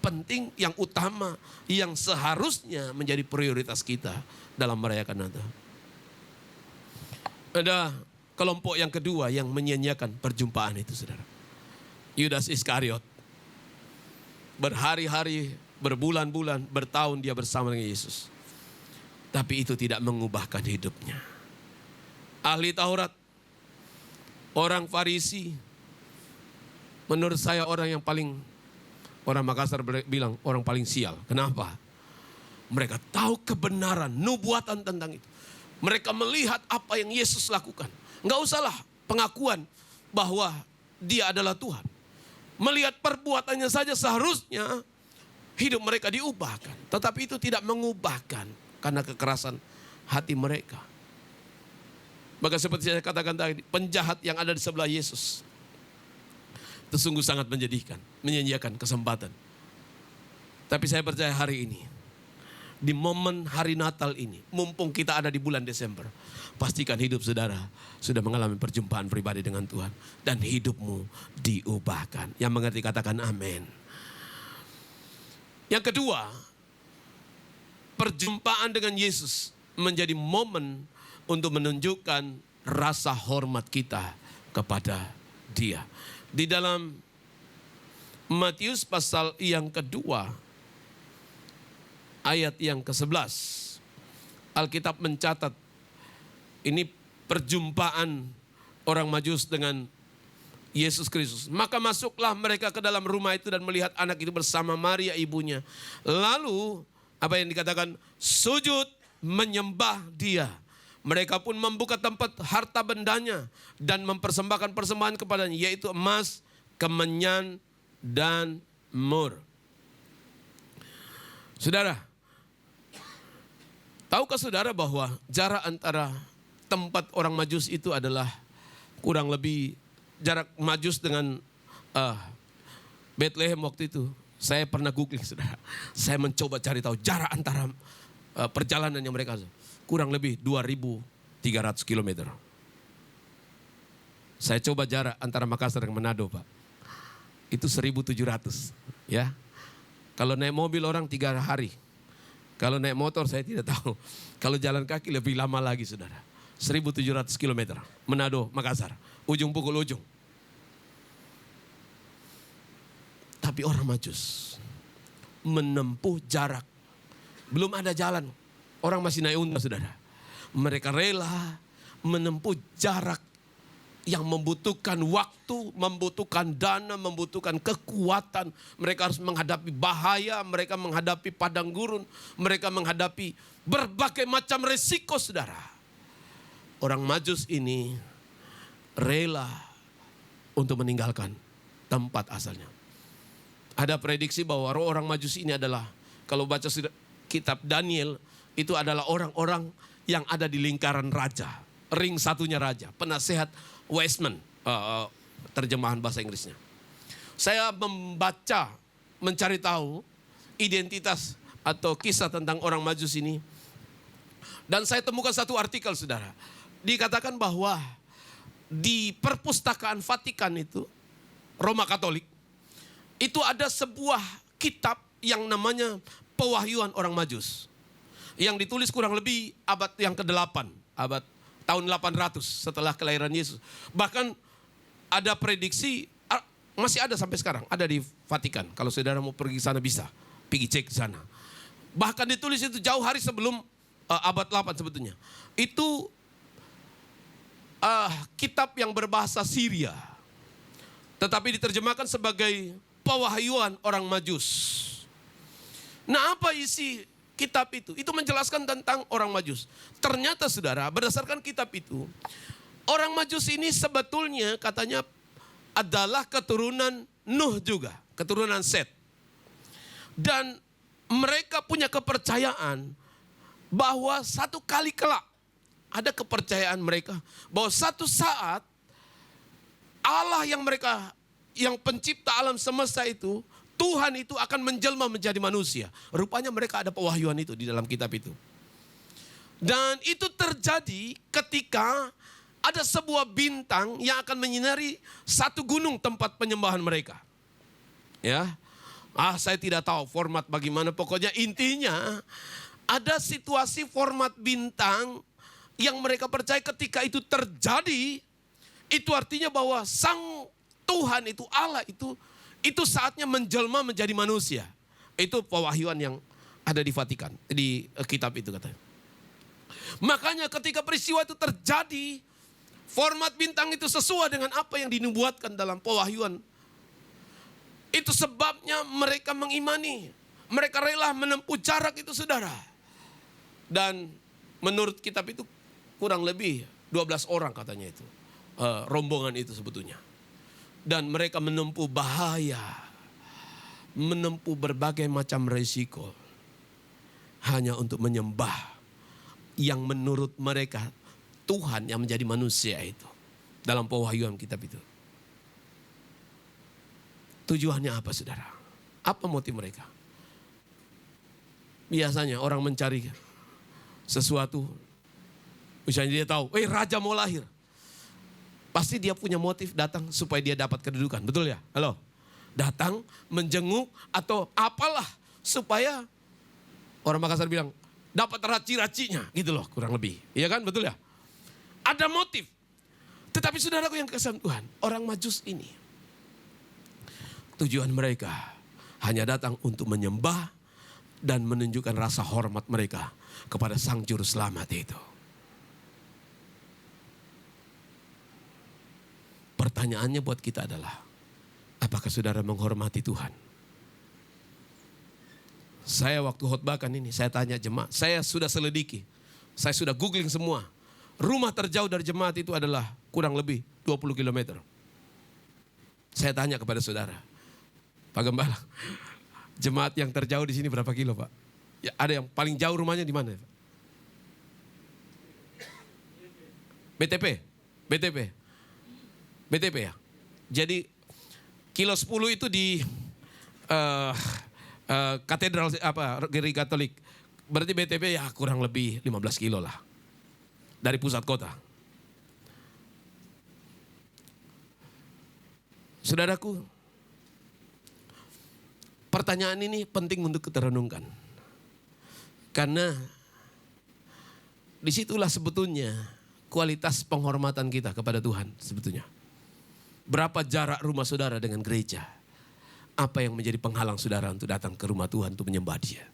penting, yang utama, yang seharusnya menjadi prioritas kita dalam merayakan Natal. Ada kelompok yang kedua yang menyia-nyiakan perjumpaan itu saudara. Yudas Iskariot. Berhari-hari, berbulan-bulan, bertahun dia bersama dengan Yesus. Tapi itu tidak mengubahkan hidupnya. Ahli Taurat, orang Farisi, menurut saya orang Makassar bilang orang paling sial. Kenapa? Mereka tahu kebenaran, nubuatan tentang itu. Mereka melihat apa yang Yesus lakukan. Enggak usahlah pengakuan bahwa dia adalah Tuhan. Melihat perbuatannya saja seharusnya hidup mereka diubahkan. Tetapi itu tidak mengubahkan karena kekerasan hati mereka. Maka seperti saya katakan tadi, penjahat yang ada di sebelah Yesus itu sungguh sangat menyedihkan, menyia-nyiakan kesempatan. Tapi saya percaya hari ini, di momen hari Natal ini, mumpung kita ada di bulan Desember, pastikan hidup saudara sudah mengalami perjumpaan pribadi dengan Tuhan. Dan hidupmu diubahkan. Yang mengerti katakan amin. Yang kedua, perjumpaan dengan Yesus menjadi momen untuk menunjukkan rasa hormat kita kepada Dia. Di dalam Matius pasal yang kedua, ayat yang ke-11, Alkitab mencatat ini perjumpaan orang Majus dengan Yesus Kristus. Maka masuklah mereka ke dalam rumah itu dan melihat anak itu bersama Maria ibunya. Lalu apa yang dikatakan? Sujud menyembah dia. Mereka pun membuka tempat harta bendanya dan mempersembahkan persembahan kepadanya, yaitu emas, kemenyan, dan mur. Saudara, tahukah saudara bahwa jarak antara tempat orang Majus itu adalah kurang lebih jarak Majus dengan Bethlehem waktu itu, saya pernah googling saudara. Saya mencoba cari tahu jarak antara perjalanan yang mereka kurang lebih 2.300 km. Saya coba jarak antara Makassar dan Manado, Pak. Itu 1.700, ya. Kalau naik mobil orang 3 hari. Kalau naik motor saya tidak tahu. Kalau jalan kaki lebih lama lagi saudara. 1.700 km. Manado, Makassar. Ujung pukul ujung. Tapi orang Majus menempuh jarak. Belum ada jalan. Orang masih naik unta saudara. Mereka rela menempuh jarak yang membutuhkan waktu, membutuhkan dana, membutuhkan kekuatan. Mereka harus menghadapi bahaya, mereka menghadapi padang gurun, mereka menghadapi berbagai macam resiko saudara. Orang Majus ini rela untuk meninggalkan tempat asalnya. Ada prediksi bahwa orang Majus ini adalah, kalau baca kitab Daniel, itu adalah orang-orang yang ada di lingkaran raja. Ring satunya raja, penasehat Weisman, terjemahan bahasa Inggrisnya. Saya membaca, mencari tahu identitas atau kisah tentang orang Majus ini. Dan saya temukan satu artikel saudara. Dikatakan bahwa di perpustakaan Vatikan itu, Roma Katolik, itu ada sebuah kitab yang namanya Pewahyuan Orang Majus. Yang ditulis kurang lebih abad yang ke-8, abad tahun 800 setelah kelahiran Yesus. Bahkan ada prediksi, masih ada sampai sekarang, ada di Vatikan. Kalau saudara mau pergi ke sana bisa, pergi cek ke sana. Bahkan ditulis itu jauh hari sebelum abad 8 sebetulnya. Itu kitab yang berbahasa Syria. Tetapi diterjemahkan sebagai Pewahyuan Orang Majus. Nah, apa isi kitab itu? Itu menjelaskan tentang orang Majus. Ternyata saudara, berdasarkan kitab itu, orang Majus ini sebetulnya katanya adalah keturunan Nuh juga, keturunan Set. Dan mereka punya kepercayaan bahwa satu kali kelak, ada kepercayaan mereka bahwa satu saat Allah yang pencipta alam semesta itu, Tuhan itu akan menjelma menjadi manusia. Rupanya mereka ada pewahyuan itu di dalam kitab itu. Dan itu terjadi ketika ada sebuah bintang yang akan menyinari satu gunung tempat penyembahan mereka. Ya, saya tidak tahu format bagaimana. Pokoknya intinya ada situasi format bintang yang mereka percaya ketika itu terjadi. Itu artinya bahwa Sang Tuhan itu, Allah itu saatnya menjelma menjadi manusia. Itu pewahyuan yang ada di Vatikan, di kitab itu katanya. Makanya ketika peristiwa itu terjadi, format bintang itu sesuai dengan apa yang dinubuatkan dalam pewahyuan. Itu sebabnya mereka mengimani, mereka rela menempuh jarak itu saudara. Dan menurut kitab itu kurang lebih 12 orang katanya itu, rombongan itu sebetulnya. Dan mereka menempuh bahaya, menempuh berbagai macam resiko, hanya untuk menyembah yang menurut mereka Tuhan yang menjadi manusia itu. Dalam pewahyuan kitab itu. Tujuannya apa saudara? Apa motif mereka? Biasanya orang mencari sesuatu, misalnya dia tahu, raja mau lahir. Pasti dia punya motif datang supaya dia dapat kedudukan. Betul ya? Halo? Datang, menjenguk atau apalah supaya orang Makassar bilang dapat raci-racinya gitu loh kurang lebih. Iya kan? Betul ya? Ada motif. Tetapi saudaraku yang kasih Tuhan, orang Majus ini tujuan mereka hanya datang untuk menyembah dan menunjukkan rasa hormat mereka kepada Sang Juru Selamat itu. Pertanyaannya buat kita adalah, apakah saudara menghormati Tuhan? Saya waktu khotbahkan ini, saya tanya jemaat, saya sudah selidiki, saya sudah googling semua. Rumah terjauh dari jemaat itu adalah kurang lebih 20 km. Saya tanya kepada saudara, Pak Gembala, jemaat yang terjauh di sini berapa kilo Pak? Ya, ada yang paling jauh rumahnya di mana? BTP ya. Jadi kilo 10 itu di katedral gereja Katolik. Berarti BTP ya kurang lebih 15 kilo lah dari pusat kota. Saudaraku, pertanyaan ini penting untuk kita renungkan. Karena disitulah sebetulnya kualitas penghormatan kita kepada Tuhan sebetulnya. Berapa jarak rumah saudara dengan gereja? Apa yang menjadi penghalang saudara untuk datang ke rumah Tuhan untuk menyembah Dia?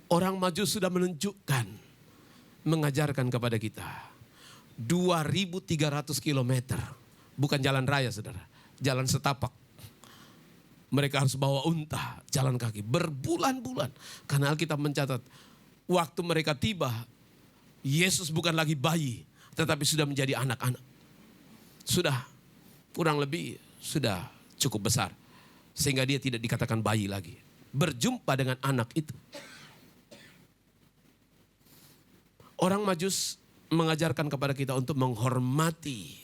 Orang Majus sudah menunjukkan, mengajarkan kepada kita 2.300 kilometer. Bukan jalan raya saudara, jalan setapak. Mereka harus bawa unta, jalan kaki berbulan-bulan. Karena Alkitab mencatat, waktu mereka tiba, Yesus bukan lagi bayi, tetapi sudah menjadi anak-anak. Sudah kurang lebih, sudah cukup besar. Sehingga dia tidak dikatakan bayi lagi. Berjumpa dengan anak itu. Orang Majus mengajarkan kepada kita untuk menghormati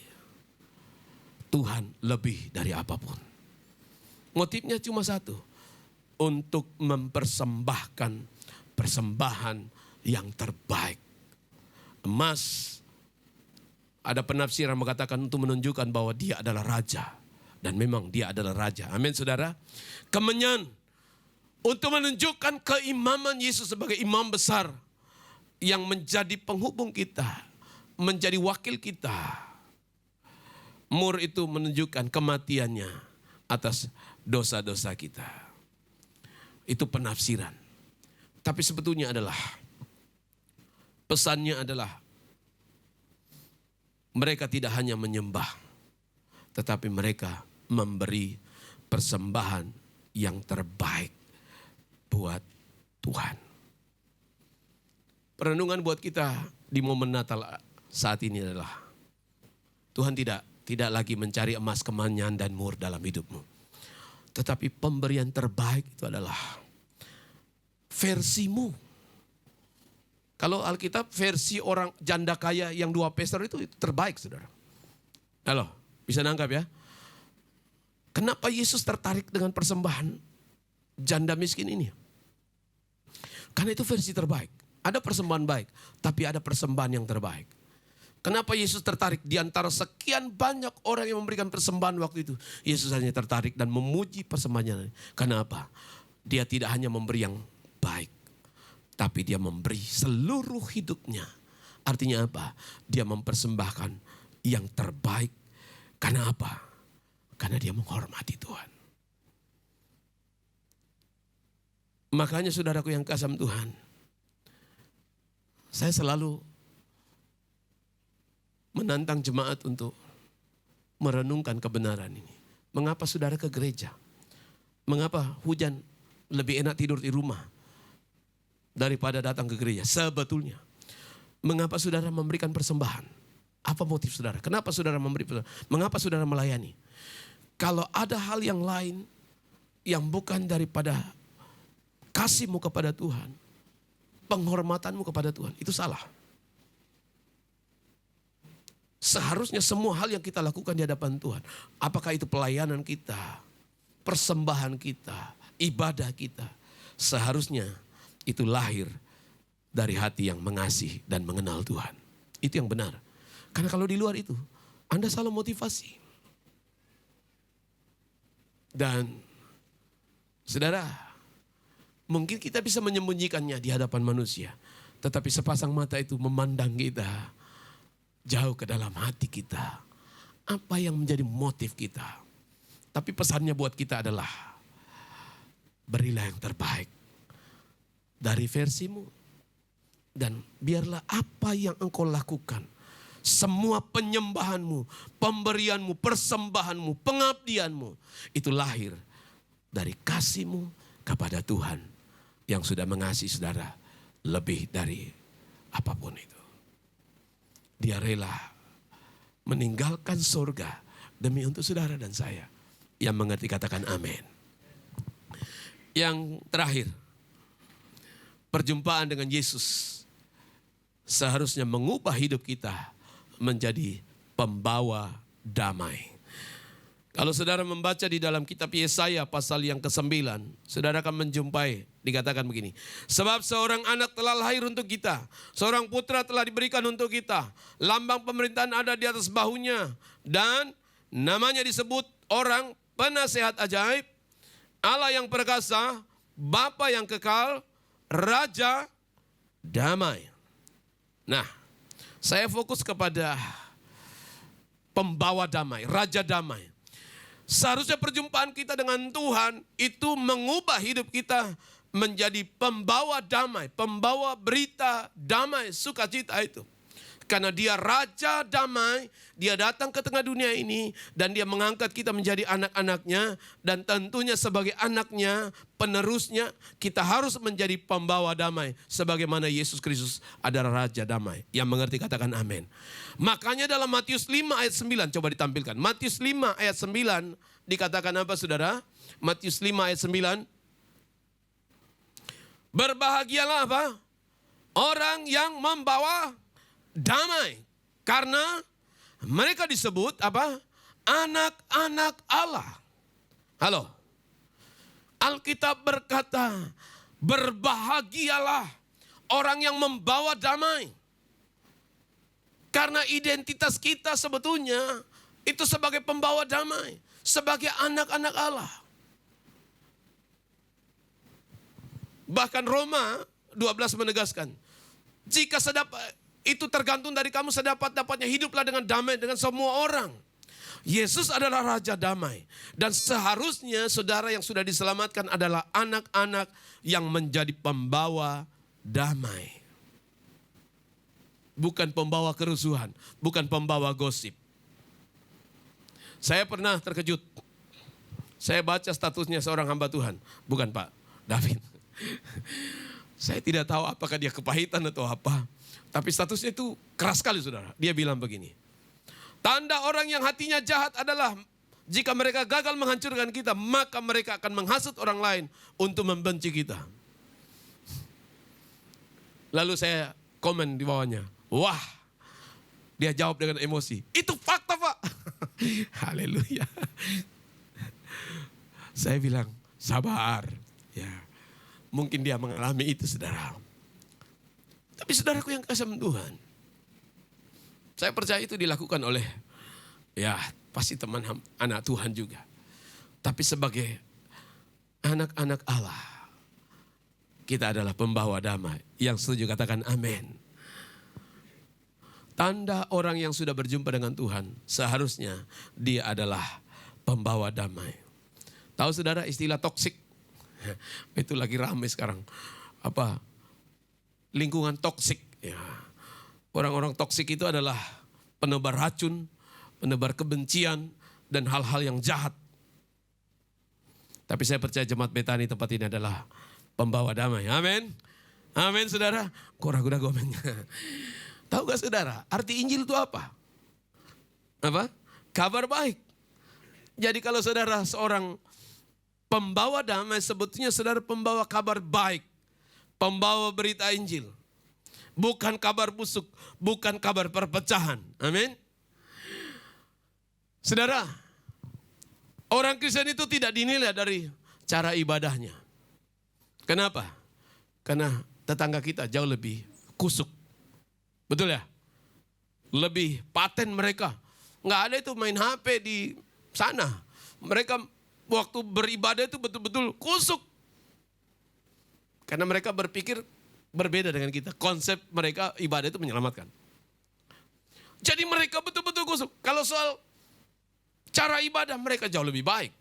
Tuhan lebih dari apapun. Motifnya cuma satu. Untuk mempersembahkan persembahan yang terbaik. Emas, ada penafsiran mengatakan untuk menunjukkan bahwa dia adalah raja. Dan memang dia adalah raja. Amin saudara. Kemenyan, untuk menunjukkan keimaman Yesus sebagai imam besar. Yang menjadi penghubung kita. Menjadi wakil kita. Mur itu menunjukkan kematiannya atas dosa-dosa kita. Itu penafsiran. Tapi sebetulnya adalah, pesannya adalah, mereka tidak hanya menyembah, tetapi mereka memberi persembahan yang terbaik buat Tuhan. Perenungan buat kita di momen Natal saat ini adalah, Tuhan tidak lagi mencari emas, kemenyan, dan mur dalam hidupmu. Tetapi pemberian terbaik itu adalah versimu. Kalau Alkitab versi orang janda kaya yang 2 peser itu terbaik saudara. Halo, bisa nangkap ya? Kenapa Yesus tertarik dengan persembahan janda miskin ini? Karena itu versi terbaik. Ada persembahan baik, tapi ada persembahan yang terbaik. Kenapa Yesus tertarik di antara sekian banyak orang yang memberikan persembahan waktu itu? Yesus hanya tertarik dan memuji persembahannya. Karena apa? Dia tidak hanya memberi yang baik, tapi dia memberi seluruh hidupnya. Artinya apa? Dia mempersembahkan yang terbaik. Karena apa? Karena dia menghormati Tuhan. Makanya saudaraku yang kasih Tuhan, saya selalu menantang jemaat untuk merenungkan kebenaran ini. Mengapa saudara ke gereja? Mengapa hujan lebih enak tidur di rumah daripada datang ke gereja? Sebetulnya, mengapa saudara memberikan persembahan? Apa motif saudara? Kenapa saudara memberi persembahan? Mengapa saudara melayani? Kalau ada hal yang lain yang bukan daripada kasihmu kepada Tuhan, penghormatanmu kepada Tuhan, itu salah. Seharusnya semua hal yang kita lakukan di hadapan Tuhan, apakah itu pelayanan kita, persembahan kita, ibadah kita, seharusnya itu lahir dari hati yang mengasihi dan mengenal Tuhan. Itu yang benar. Karena kalau di luar itu, Anda salah motivasi. Dan saudara, mungkin kita bisa menyembunyikannya di hadapan manusia. Tetapi sepasang mata itu memandang kita jauh ke dalam hati kita. Apa yang menjadi motif kita. Tapi pesannya buat kita adalah, berilah yang terbaik dari versimu. Dan biarlah apa yang engkau lakukan, semua penyembahanmu, pemberianmu, persembahanmu, pengabdianmu, itu lahir dari kasihmu kepada Tuhan yang sudah mengasihi saudara lebih dari apapun itu. Dia rela meninggalkan surga demi untuk saudara dan saya. Yang mengerti katakan amin. Yang terakhir, perjumpaan dengan Yesus seharusnya mengubah hidup kita menjadi pembawa damai. Kalau saudara membaca di dalam kitab Yesaya pasal yang ke-9, saudara akan menjumpai, dikatakan begini. Sebab seorang anak telah lahir untuk kita, seorang putra telah diberikan untuk kita. Lambang pemerintahan ada di atas bahunya, dan namanya disebut orang penasehat ajaib, Allah yang perkasa, Bapa yang kekal, Raja damai. Nah, saya fokus kepada pembawa damai, Raja damai. Seharusnya perjumpaan kita dengan Tuhan itu mengubah hidup kita menjadi pembawa damai, pembawa berita damai, sukacita itu. Karena dia Raja damai, dia datang ke tengah dunia ini dan dia mengangkat kita menjadi anak-anaknya. Dan tentunya sebagai anaknya, penerusnya, kita harus menjadi pembawa damai. Sebagaimana Yesus Kristus adalah Raja damai. Yang mengerti katakan amin. Makanya dalam Matius 5 ayat 9, coba ditampilkan. Matius 5 ayat 9 dikatakan apa saudara? Matius 5 ayat 9. Berbahagialah apa? Orang yang membawa damai. Karena mereka disebut apa? Anak-anak Allah. Halo. Alkitab berkata, berbahagialah orang yang membawa damai. Karena identitas kita sebetulnya itu sebagai pembawa damai. Sebagai anak-anak Allah. Bahkan Roma 12 menegaskan, jika itu tergantung dari kamu sedapat-dapatnya hiduplah dengan damai dengan semua orang. Yesus adalah Raja damai. Dan seharusnya saudara yang sudah diselamatkan adalah anak-anak yang menjadi pembawa damai. Bukan pembawa kerusuhan, bukan pembawa gosip. Saya pernah terkejut. Saya baca statusnya seorang hamba Tuhan. Bukan Pak David. Saya tidak tahu apakah dia kepahitan atau apa. Tapi statusnya itu keras sekali saudara. Dia bilang begini. Tanda orang yang hatinya jahat adalah jika mereka gagal menghancurkan kita, maka mereka akan menghasut orang lain untuk membenci kita. Lalu saya komen di bawahnya. Wah, dia jawab dengan emosi. Itu fakta Pak. Haleluya. Saya bilang, sabar. Ya, mungkin dia mengalami itu saudara. Tapi saudaraku yang kasih Tuhan. Saya percaya itu dilakukan oleh, ya pasti teman anak Tuhan juga. Tapi sebagai anak-anak Allah, kita adalah pembawa damai. Yang setuju katakan amin. Tanda orang yang sudah berjumpa dengan Tuhan, seharusnya dia adalah pembawa damai. Tahu saudara istilah toksik? Itu lagi ramai sekarang. Apa? Lingkungan toksik. Ya. Orang-orang toksik itu adalah penebar racun, penebar kebencian, dan hal-hal yang jahat. Tapi saya percaya jemaat Betani tempat ini adalah pembawa damai. Amin. Amin saudara. Kok ragu-ragu aminnya? Tahu gak saudara, arti Injil itu apa? Apa? Kabar baik. Jadi kalau saudara seorang pembawa damai, sebetulnya saudara pembawa kabar baik. Pembawa berita Injil. Bukan kabar busuk, bukan kabar perpecahan. Amin. Saudara, orang Kristen itu tidak dinilai dari cara ibadahnya. Kenapa? Karena tetangga kita jauh lebih kusuk. Betul ya? Lebih paten mereka. Nggak ada itu main HP di sana. Mereka waktu beribadah itu betul-betul kusuk. Karena mereka berpikir berbeda dengan kita. Konsep mereka ibadah itu menyelamatkan. Jadi mereka betul-betul kusuk. Kalau soal cara ibadah mereka jauh lebih baik.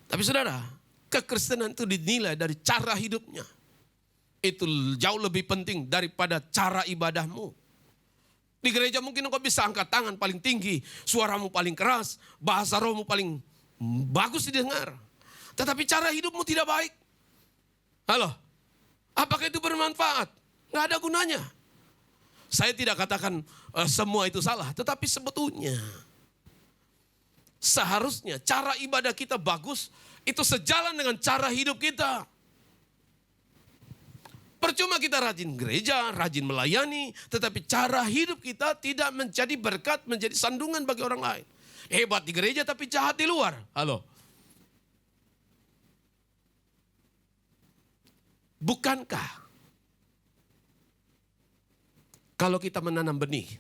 Tapi saudara, kekristenan itu dinilai dari cara hidupnya. Itu jauh lebih penting daripada cara ibadahmu. Di gereja mungkin engkau bisa angkat tangan paling tinggi, suaramu paling keras, bahasa rohmu paling bagus didengar. Tetapi cara hidupmu tidak baik. Halo, apakah itu bermanfaat? Nggak ada gunanya. Saya tidak katakan semua itu salah, tetapi sebetulnya seharusnya cara ibadah kita bagus, itu sejalan dengan cara hidup kita. Percuma kita rajin gereja, rajin melayani, tetapi cara hidup kita tidak menjadi berkat, menjadi sandungan bagi orang lain. Hebat di gereja tapi jahat di luar. Halo. Bukankah kalau kita menanam benih,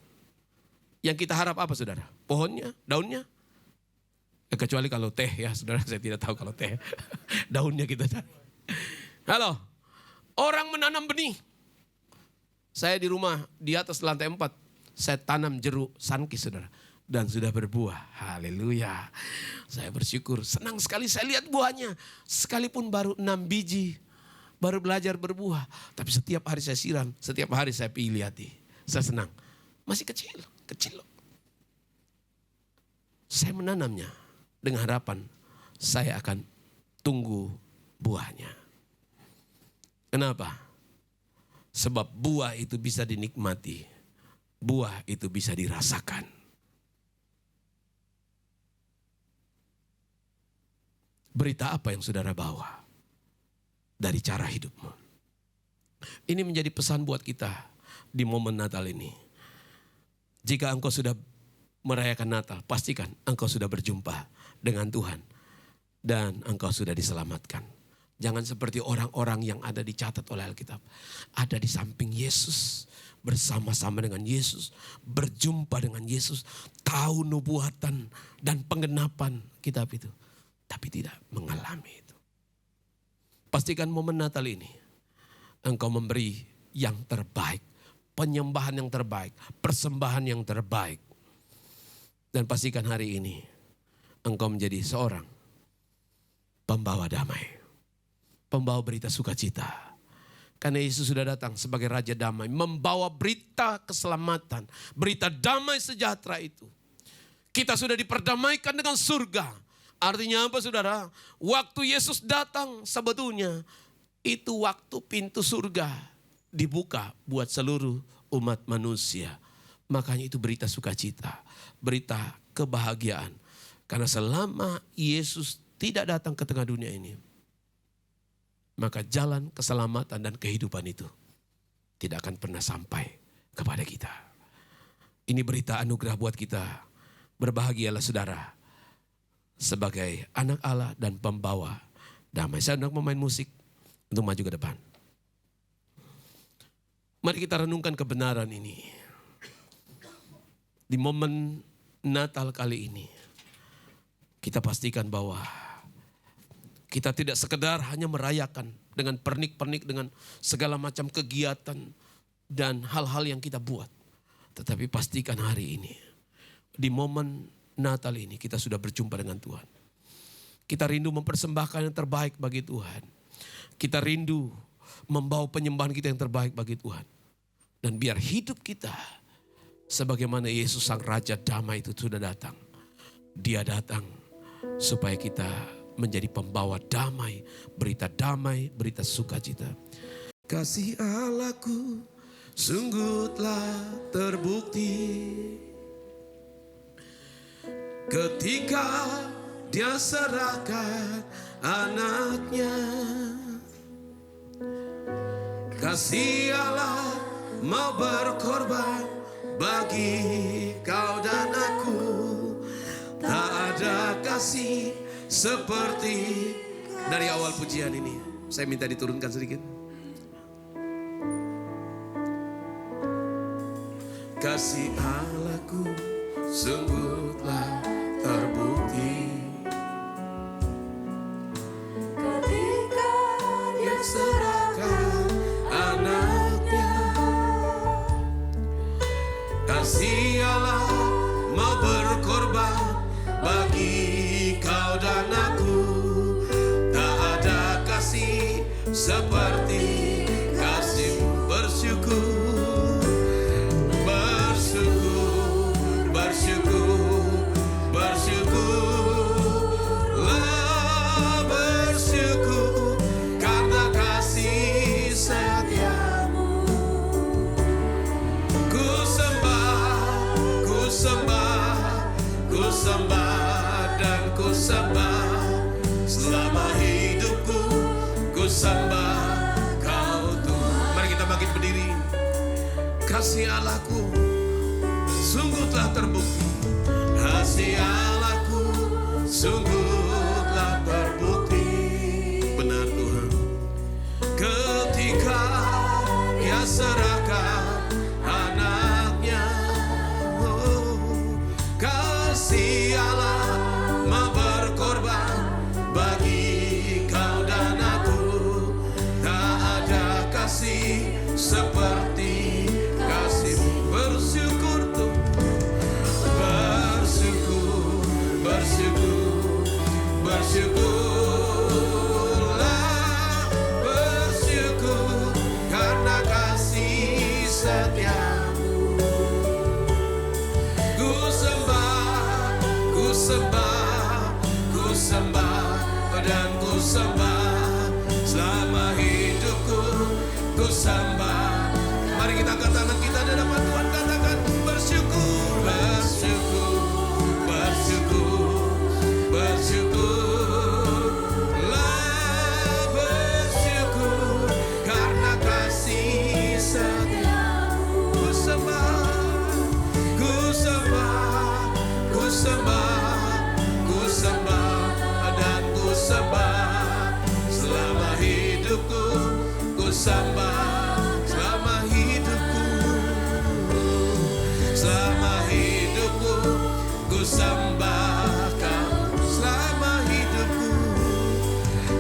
yang kita harap apa saudara? Pohonnya, daunnya? Kecuali kalau teh ya saudara, saya tidak tahu kalau teh. Daunnya kita cari. Halo, orang menanam benih. Saya di rumah di atas lantai 4, saya tanam jeruk sankis saudara. Dan sudah berbuah, haleluya. Saya bersyukur, senang sekali saya lihat buahnya. Sekalipun baru 6 biji, baru belajar berbuah. Tapi setiap hari saya siram, setiap hari saya pilih hati. Saya senang, masih kecil loh. Saya menanamnya dengan harapan saya akan tunggu buahnya. Kenapa? Sebab buah itu bisa dinikmati. Buah itu bisa dirasakan. Berita apa yang saudara bawa dari cara hidupmu? Ini menjadi pesan buat kita di momen Natal ini. Jika engkau sudah merayakan Natal, pastikan engkau sudah berjumpa dengan Tuhan. Dan engkau sudah diselamatkan. Jangan seperti orang-orang yang ada dicatat oleh Alkitab. Ada di samping Yesus, bersama-sama dengan Yesus, berjumpa dengan Yesus, tahu nubuatan dan penggenapan kitab itu. Tapi tidak mengalami itu. Pastikan momen Natal ini, engkau memberi yang terbaik. Penyembahan yang terbaik, persembahan yang terbaik. Dan pastikan hari ini, engkau menjadi seorang pembawa damai. Pembawa berita sukacita. Karena Yesus sudah datang sebagai Raja Damai. Membawa berita keselamatan. Berita damai sejahtera itu. Kita sudah diperdamaikan dengan surga. Artinya apa saudara? Waktu Yesus datang sebetulnya. Itu waktu pintu surga dibuka buat seluruh umat manusia. Makanya itu berita sukacita. Berita kebahagiaan. Karena selama Yesus tidak datang ke tengah dunia ini, maka jalan keselamatan dan kehidupan itu tidak akan pernah sampai kepada kita. Ini berita anugerah buat kita. Berbahagialah saudara sebagai anak Allah dan pembawa damai. Saya hendak memain musik untuk maju ke depan. Mari kita renungkan kebenaran ini. Di momen Natal kali ini, kita pastikan bahwa kita tidak sekedar hanya merayakan dengan pernik-pernik, dengan segala macam kegiatan dan hal-hal yang kita buat. Tetapi pastikan hari ini, di momen Natal ini kita sudah berjumpa dengan Tuhan. Kita rindu mempersembahkan yang terbaik bagi Tuhan. Kita rindu membawa penyembahan kita yang terbaik bagi Tuhan. Dan biar hidup kita sebagaimana Yesus sang Raja Damai itu sudah datang. Dia datang supaya kita menjadi pembawa damai, berita sukacita. Kasih Allahku sungguh telah terbukti ketika Dia serahkan anaknya. Kasih Allah mau berkorban bagi kau dan aku. Tak ada kasih seperti. Dari awal pujian ini saya minta diturunkan sedikit. Kasih Allahku sungguh telah terbukti ketika Dia serahkan anaknya. Kasih Allah mau berkorban bagi kau dan aku. Tak ada kasih seperti kasih-Mu. Bersyukur, bersyukur, bersyukur, bersyukurlah, bersyukur karena kasih setia-Mu. Ku sembah, ku sembah, ku sembah dan ku sembah selama hidupku. Ku sembah Kau Tuhan. Mari kita bangkit berdiri. Kasih Allahku sungguh telah terbukti. kasih Allahku sungguh telah terbukti. Benar Tuhan, ketika Dia serahkan anaknya, kasih Allah mau berkorban bagi kau dan aku. Tak ada kasih seperti kasih-Mu. Bersyukur Tuhan, bersyukur, bersyukur, bersyukurlah, bersyukur karena kasih setia-Mu. Ku sembah, ku sembah, ku sembah, dan ku sembah selama hidupku. Ku sembah. Mari kita angkat tangan kita di hadapan Tuhan, katakan bersyukur, bersyukur, bersyukur, bersyukurlah, bersyukur karena kasih setia-Mu. Ku sembah, ku sembah, ku sembah, ku sembah, dan ku sembah selama hidupku. Ku sembah selama hidupku, selama hidupku. Ku sembah Kau selama hidupku,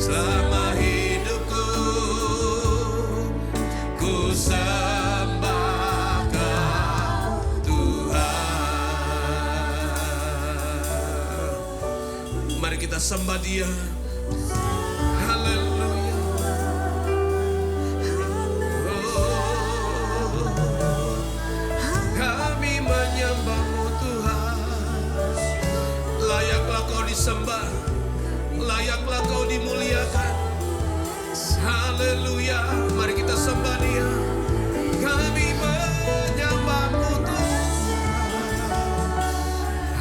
selama hidupku. Ku sembah Kau Tuhan. Mari kita sembah Dia. Haleluya. Kami menyembah-Mu Tuhan. Layaklah Kau disembah, layaklah Kau dimuliakan. Haleluya. Mari kita sembah Dia. Kami menyembah-Mu Tuhan.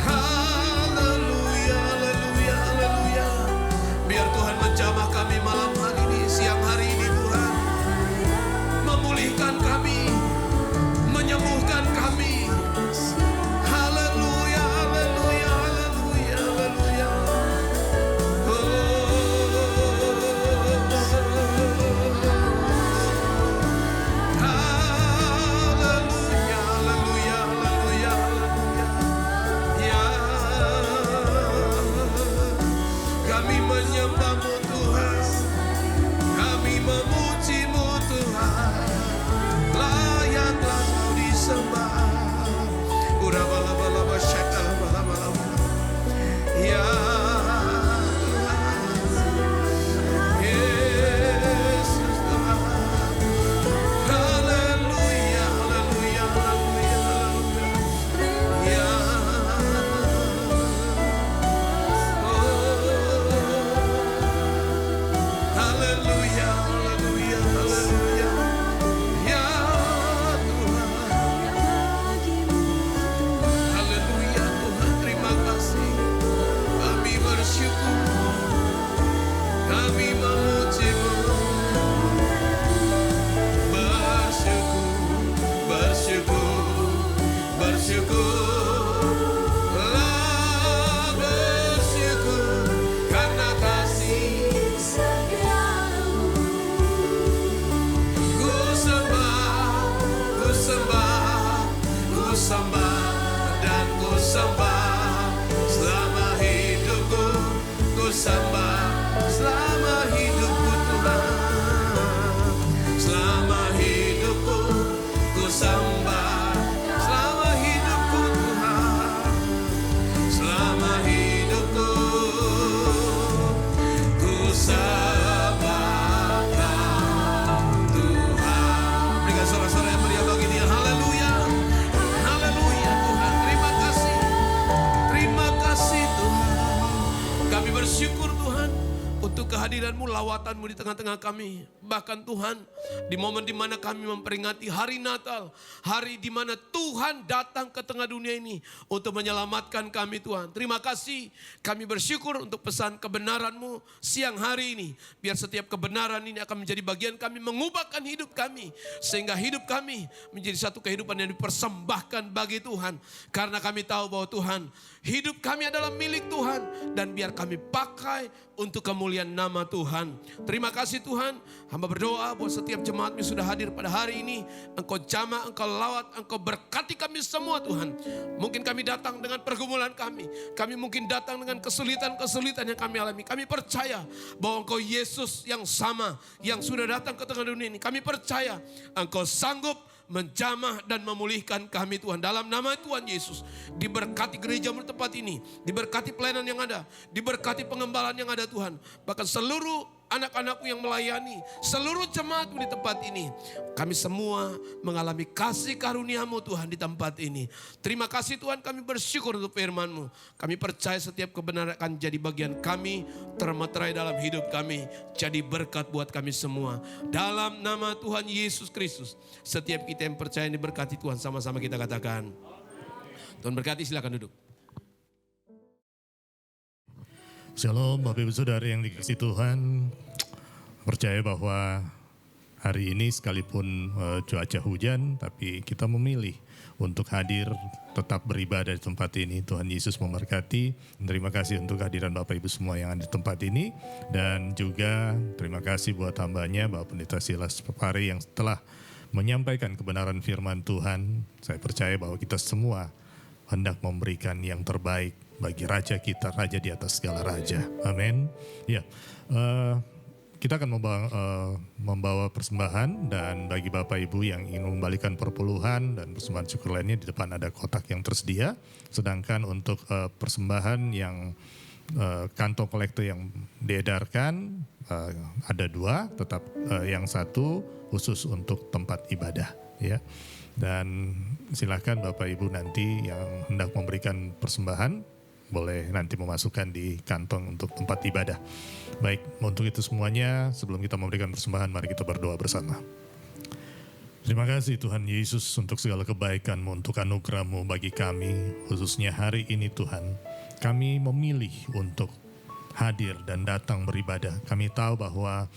Haleluya, haleluya, haleluya. Biar Tuhan menjamah kami malam hari ini, siang hari ini Tuhan. Memulihkan kami, menyembuhkan kami. Haleluya, haleluya, haleluya, haleluya. Haleluya, haleluya, haleluya, haleluya. Ya, kami menyembah-Mu Tuhan, kami memuji-Mu Tuhan. Layaklah Kau disembah. Urabalaba syakalabalaba. Ya Yesus Tuhan. Haleluya, haleluya, haleluya, haleluya. Ya haleluya, haleluya, haleluya. Ya Tuhan. Haleluya Tuhan, terima kasih. Kami bersyukur, kami memuji-Mu. Bersyukur, bersyukur, bersyukurlah, bersyukur karena kasih setia-Mu. Ku sembah, ku sembah, ku sembah, dan ku sembah selama hidupku. Ku sembah selama hidupku Tuhan. Selama hidupku ku sembah, selama hidupku Tuhan. Selama hidupku ku sembah Kau Tuhan. Berikan suara-suara yang meriah bagi Dia. Haleluya, haleluya Tuhan. Terima kasih, terima kasih Tuhan. Kami bersyukur Tuhan untuk kehadiran-Mu lawatanmu di tengah-tengah kami. Bahkan Tuhan, di momen di mana kami memperingati hari Natal, hari di mana Tuhan datang ke tengah dunia ini untuk menyelamatkan kami Tuhan. Terima kasih, kami bersyukur untuk pesan kebenaran-Mu siang hari ini. Biar setiap kebenaran ini akan menjadi bagian kami, mengubahkan hidup kami. Sehingga hidup kami menjadi satu kehidupan yang dipersembahkan bagi Tuhan. Karena kami tahu bahwa Tuhan, hidup kami adalah milik Tuhan. Dan biar kami pakai untuk kemuliaan nama Tuhan. Terima kasih Tuhan. Hamba berdoa buat setiap jemaat-Mu sudah hadir pada hari ini. Engkau jamah, Engkau lawat, Engkau berkati kami semua Tuhan. Mungkin kami datang dengan pergumulan kami. Kami mungkin datang dengan kesulitan-kesulitan yang kami alami. Kami percaya bahwa Engkau Yesus yang sama, yang sudah datang ke tengah dunia ini. Kami percaya Engkau sanggup menjamah dan memulihkan kami Tuhan. Dalam nama Tuhan Yesus, diberkati gereja-Mu di tempat ini, diberkati pelayanan yang ada, diberkati pengembalaan yang ada Tuhan. Bahkan seluruh anak-anak-Mu yang melayani, seluruh jemaat-Mu di tempat ini. Kami semua mengalami kasih karunia-Mu Tuhan di tempat ini. Terima kasih Tuhan, kami bersyukur untuk firman-Mu. Kami percaya setiap kebenaran akan jadi bagian kami, termeterai dalam hidup kami. Jadi berkat buat kami semua. Dalam nama Tuhan Yesus Kristus, setiap kita yang percaya ini berkati Tuhan, sama-sama kita katakan. Tuhan berkati, silakan duduk. Shalom Bapak Ibu Saudara yang dikasihi Tuhan. Percaya bahwa hari ini sekalipun cuaca hujan, tapi kita memilih untuk hadir tetap beribadah di tempat ini. Tuhan Yesus memberkati. Terima kasih untuk kehadiran Bapak Ibu semua yang ada di tempat ini. Dan juga terima kasih buat hambanya Bapak Pendeta Silas Pepari yang telah menyampaikan kebenaran firman Tuhan. Saya percaya bahwa kita semua hendak memberikan yang terbaik bagi Raja kita, Raja di atas segala Raja. Amin. Ya, kita akan membawa persembahan, dan bagi Bapak Ibu yang ingin membalikan perpuluhan dan persembahan syukur lainnya, di depan ada kotak yang tersedia. Sedangkan untuk persembahan yang kantong kolektor yang diedarkan ada 2, tetap yang satu khusus untuk tempat ibadah. Ya. Dan silakan Bapak Ibu nanti yang hendak memberikan persembahan boleh nanti memasukkan di kantong untuk tempat ibadah. Baik, untuk itu semuanya sebelum kita memberikan persembahan, mari kita berdoa bersama. Terima kasih Tuhan Yesus untuk segala kebaikan-Mu, untuk anugerah-Mu bagi kami, khususnya hari ini Tuhan. Kami memilih untuk hadir dan datang beribadah. Kami tahu bahwa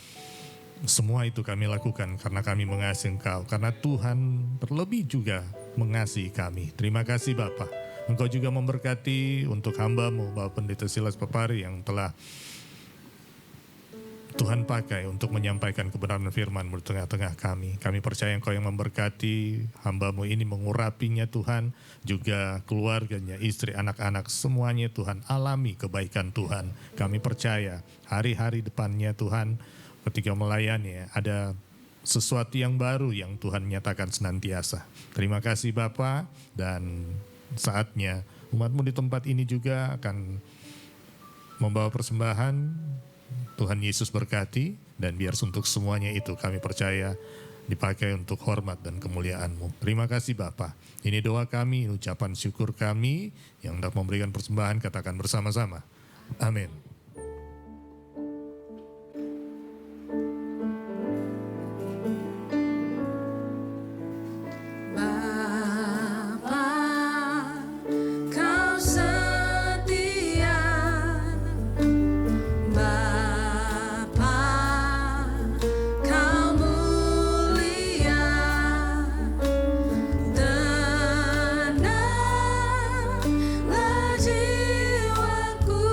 semua itu kami lakukan karena kami mengasihi Engkau, karena Tuhan terlebih juga mengasihi kami. Terima kasih Bapa. Engkau juga memberkati untuk hamba-Mu Bapak Pendeta Silas Pepari yang telah Tuhan pakai untuk menyampaikan kebenaran firman-Mu di tengah-tengah kami. Kami percaya Engkau yang memberkati hamba-Mu ini, mengurapinya Tuhan, juga keluarganya, istri, anak-anak, semuanya Tuhan alami kebaikan Tuhan. Kami percaya hari-hari depannya Tuhan, ketika melayani ada sesuatu yang baru yang Tuhan nyatakan senantiasa. Terima kasih Bapa, dan saatnya umat-Mu di tempat ini juga akan membawa persembahan. Tuhan Yesus berkati, dan biar untuk semuanya itu kami percaya dipakai untuk hormat dan kemuliaan-Mu. Terima kasih Bapa. Ini doa kami, ucapan syukur kami. Yang hendak memberikan persembahan katakan bersama-sama. Amin. Jiwaku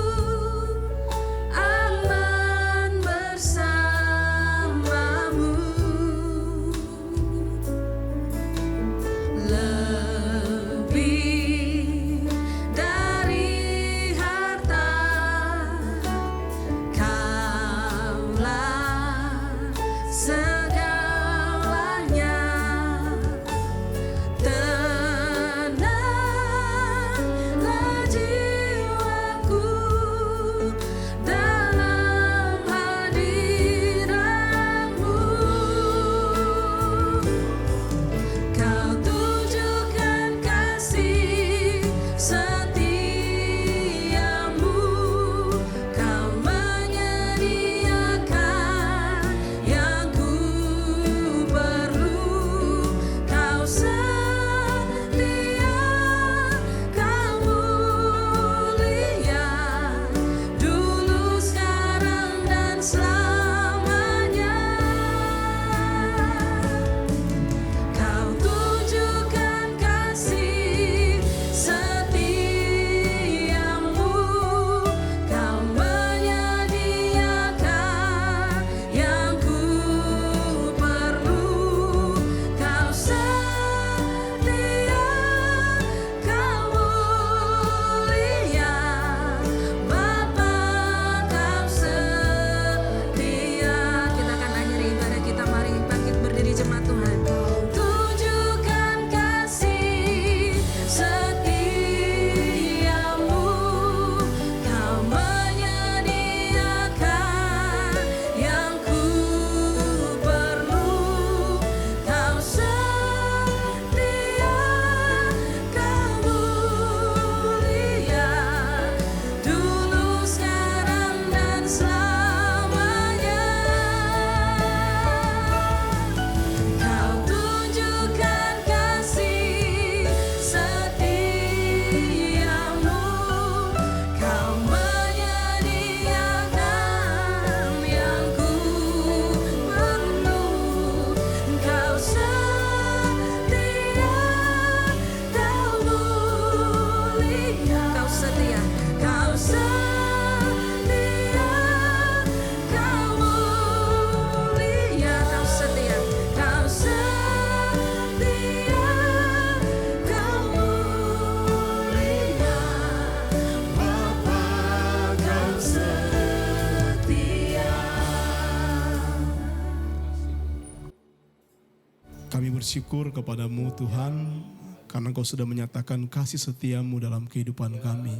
bersyukur kepadamu Tuhan, karena Kau sudah menyatakan kasih setiamu dalam kehidupan kami.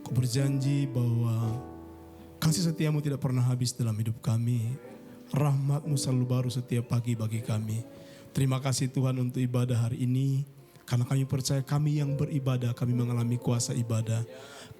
Kau berjanji bahwa kasih setiamu tidak pernah habis dalam hidup kami. Rahmat-Mu selalu baru setiap pagi bagi kami. Terima kasih Tuhan untuk ibadah hari ini. Karena kami percaya kami yang beribadah, kami mengalami kuasa ibadah.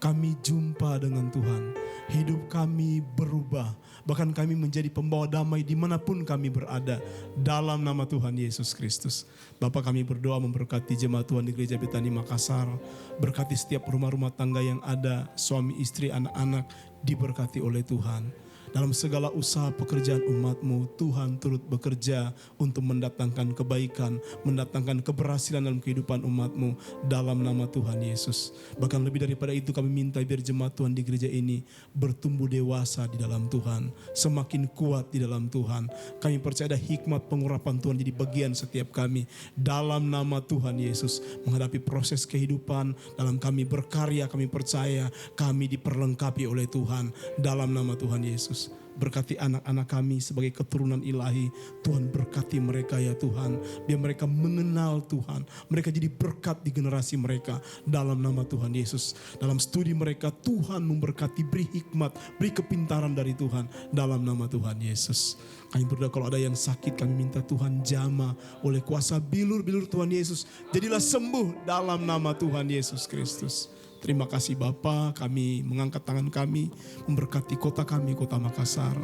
Kami jumpa dengan Tuhan. Hidup kami berubah. Bahkan kami menjadi pembawa damai dimanapun kami berada. Dalam nama Tuhan Yesus Kristus. Bapa, kami berdoa memberkati jemaat Tuhan di Gereja Betani Makassar. Berkati setiap rumah-rumah tangga yang ada. Suami, istri, anak-anak diberkati oleh Tuhan. Dalam segala usaha pekerjaan umat-Mu, Tuhan turut bekerja untuk mendatangkan kebaikan, mendatangkan keberhasilan dalam kehidupan umat-Mu dalam nama Tuhan Yesus. Bahkan lebih daripada itu kami minta biar jemaat Tuhan di gereja ini bertumbuh dewasa di dalam Tuhan, semakin kuat di dalam Tuhan. Kami percaya ada hikmat pengurapan Tuhan jadi bagian setiap kami dalam nama Tuhan Yesus. Menghadapi proses kehidupan, dalam kami berkarya, kami percaya kami diperlengkapi oleh Tuhan dalam nama Tuhan Yesus. Berkati anak-anak kami sebagai keturunan ilahi. Tuhan berkati mereka ya Tuhan. Biar mereka mengenal Tuhan. Mereka jadi berkat di generasi mereka. Dalam nama Tuhan Yesus. Dalam studi mereka Tuhan memberkati. Beri hikmat, beri kepintaran dari Tuhan. Dalam nama Tuhan Yesus. Kami berdoa kalau ada yang sakit kami minta Tuhan jamah oleh kuasa bilur-bilur Tuhan Yesus. Jadilah sembuh dalam nama Tuhan Yesus Kristus. Terima kasih Bapa, kami mengangkat tangan kami, memberkati kota kami, kota Makassar.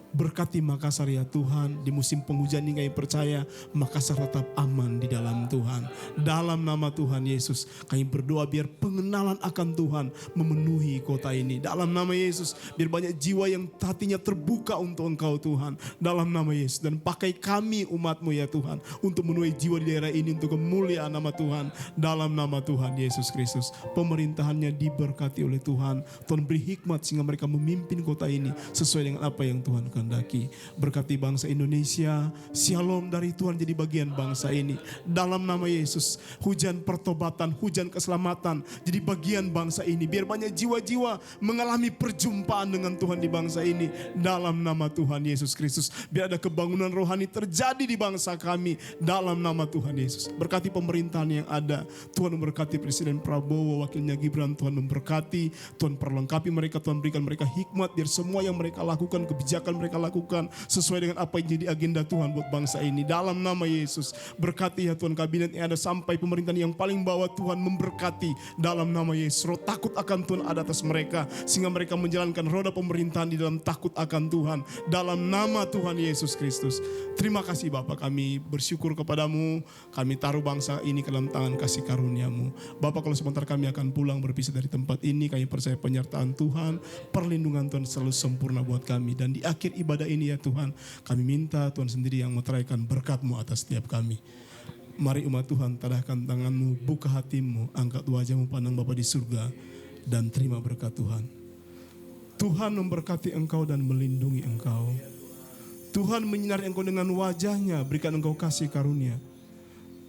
Berkati Makassar ya Tuhan, di musim penghujan ini kami percaya Makassar tetap aman di dalam Tuhan. Dalam nama Tuhan Yesus, kami berdoa biar pengenalan akan Tuhan memenuhi kota ini. Dalam nama Yesus, biar banyak jiwa yang hatinya terbuka untuk Engkau Tuhan. Dalam nama Yesus, dan pakai kami umat-Mu ya Tuhan, untuk memenuhi jiwa di daerah ini, untuk kemuliaan nama Tuhan. Dalam nama Tuhan Yesus Kristus, pemerintahannya diberkati oleh Tuhan. Tuhan beri hikmat sehingga mereka memimpin kota ini sesuai dengan apa yang Tuhan kehendaki. Berkati bangsa Indonesia, shalom dari Tuhan jadi bagian bangsa ini. Dalam nama Yesus, hujan pertobatan, hujan keselamatan jadi bagian bangsa ini. Biar banyak jiwa-jiwa mengalami perjumpaan dengan Tuhan di bangsa ini. Dalam nama Tuhan Yesus Kristus, biar ada kebangunan rohani terjadi di bangsa kami. Dalam nama Tuhan Yesus, berkati pemerintahan yang ada. Tuhan memberkati Presiden Prabowo, wakilnya Gibran. Tuhan memberkati, Tuhan perlengkapi mereka, Tuhan berikan mereka hikmat biar semua yang mereka lakukan, kebijakan mereka lakukan sesuai dengan apa yang jadi agenda Tuhan buat bangsa ini. Dalam nama Yesus, berkati ya Tuhan kabinet yang ada sampai pemerintahan yang paling bawah, Tuhan memberkati dalam nama Yesus. Roh takut akan Tuhan ada atas mereka sehingga mereka menjalankan roda pemerintahan di dalam takut akan Tuhan. Dalam nama Tuhan Yesus Kristus. Terima kasih Bapa, kami bersyukur kepadamu. Kami taruh bangsa ini ke dalam tangan kasih karunia-Mu. Bapa, kalau sebentar kami akan pulang berpisah dari tempat ini, kami percaya penyertaan Tuhan, perlindungan Tuhan selalu sempurna buat kami. Dan di akhir ibadah ini ya Tuhan, kami minta Tuhan sendiri yang meteraikan berkat-Mu atas setiap kami. Mari umat Tuhan, tadahkan tangan-Mu, buka hatimu, angkat wajah-Mu, pandang Bapa di surga, dan terima berkat Tuhan. Tuhan memberkati engkau dan melindungi engkau. Tuhan menyinari engkau dengan wajahnya, berikan engkau kasih karunia.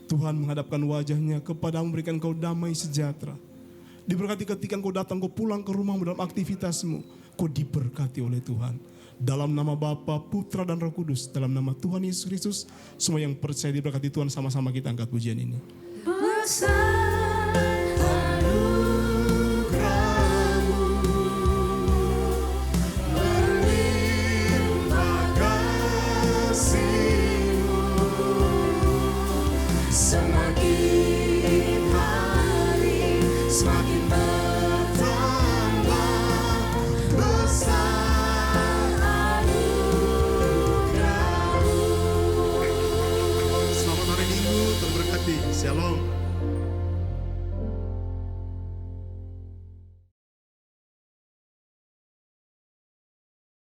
Tuhan menghadapkan wajahnya kepadamu, berikan engkau damai sejahtera. Diberkati ketika engkau datang, kau pulang ke rumahmu dalam aktivitasmu, kau diberkati oleh Tuhan. Dalam nama Bapa, Putra dan Roh Kudus, dalam nama Tuhan Yesus Kristus, semua yang percaya diberkati Tuhan, sama-sama kita angkat pujian ini. Semakin hari semakin bertambah besar anugerah-Mu. Selamat hari Minggu, terberkati. Shalom.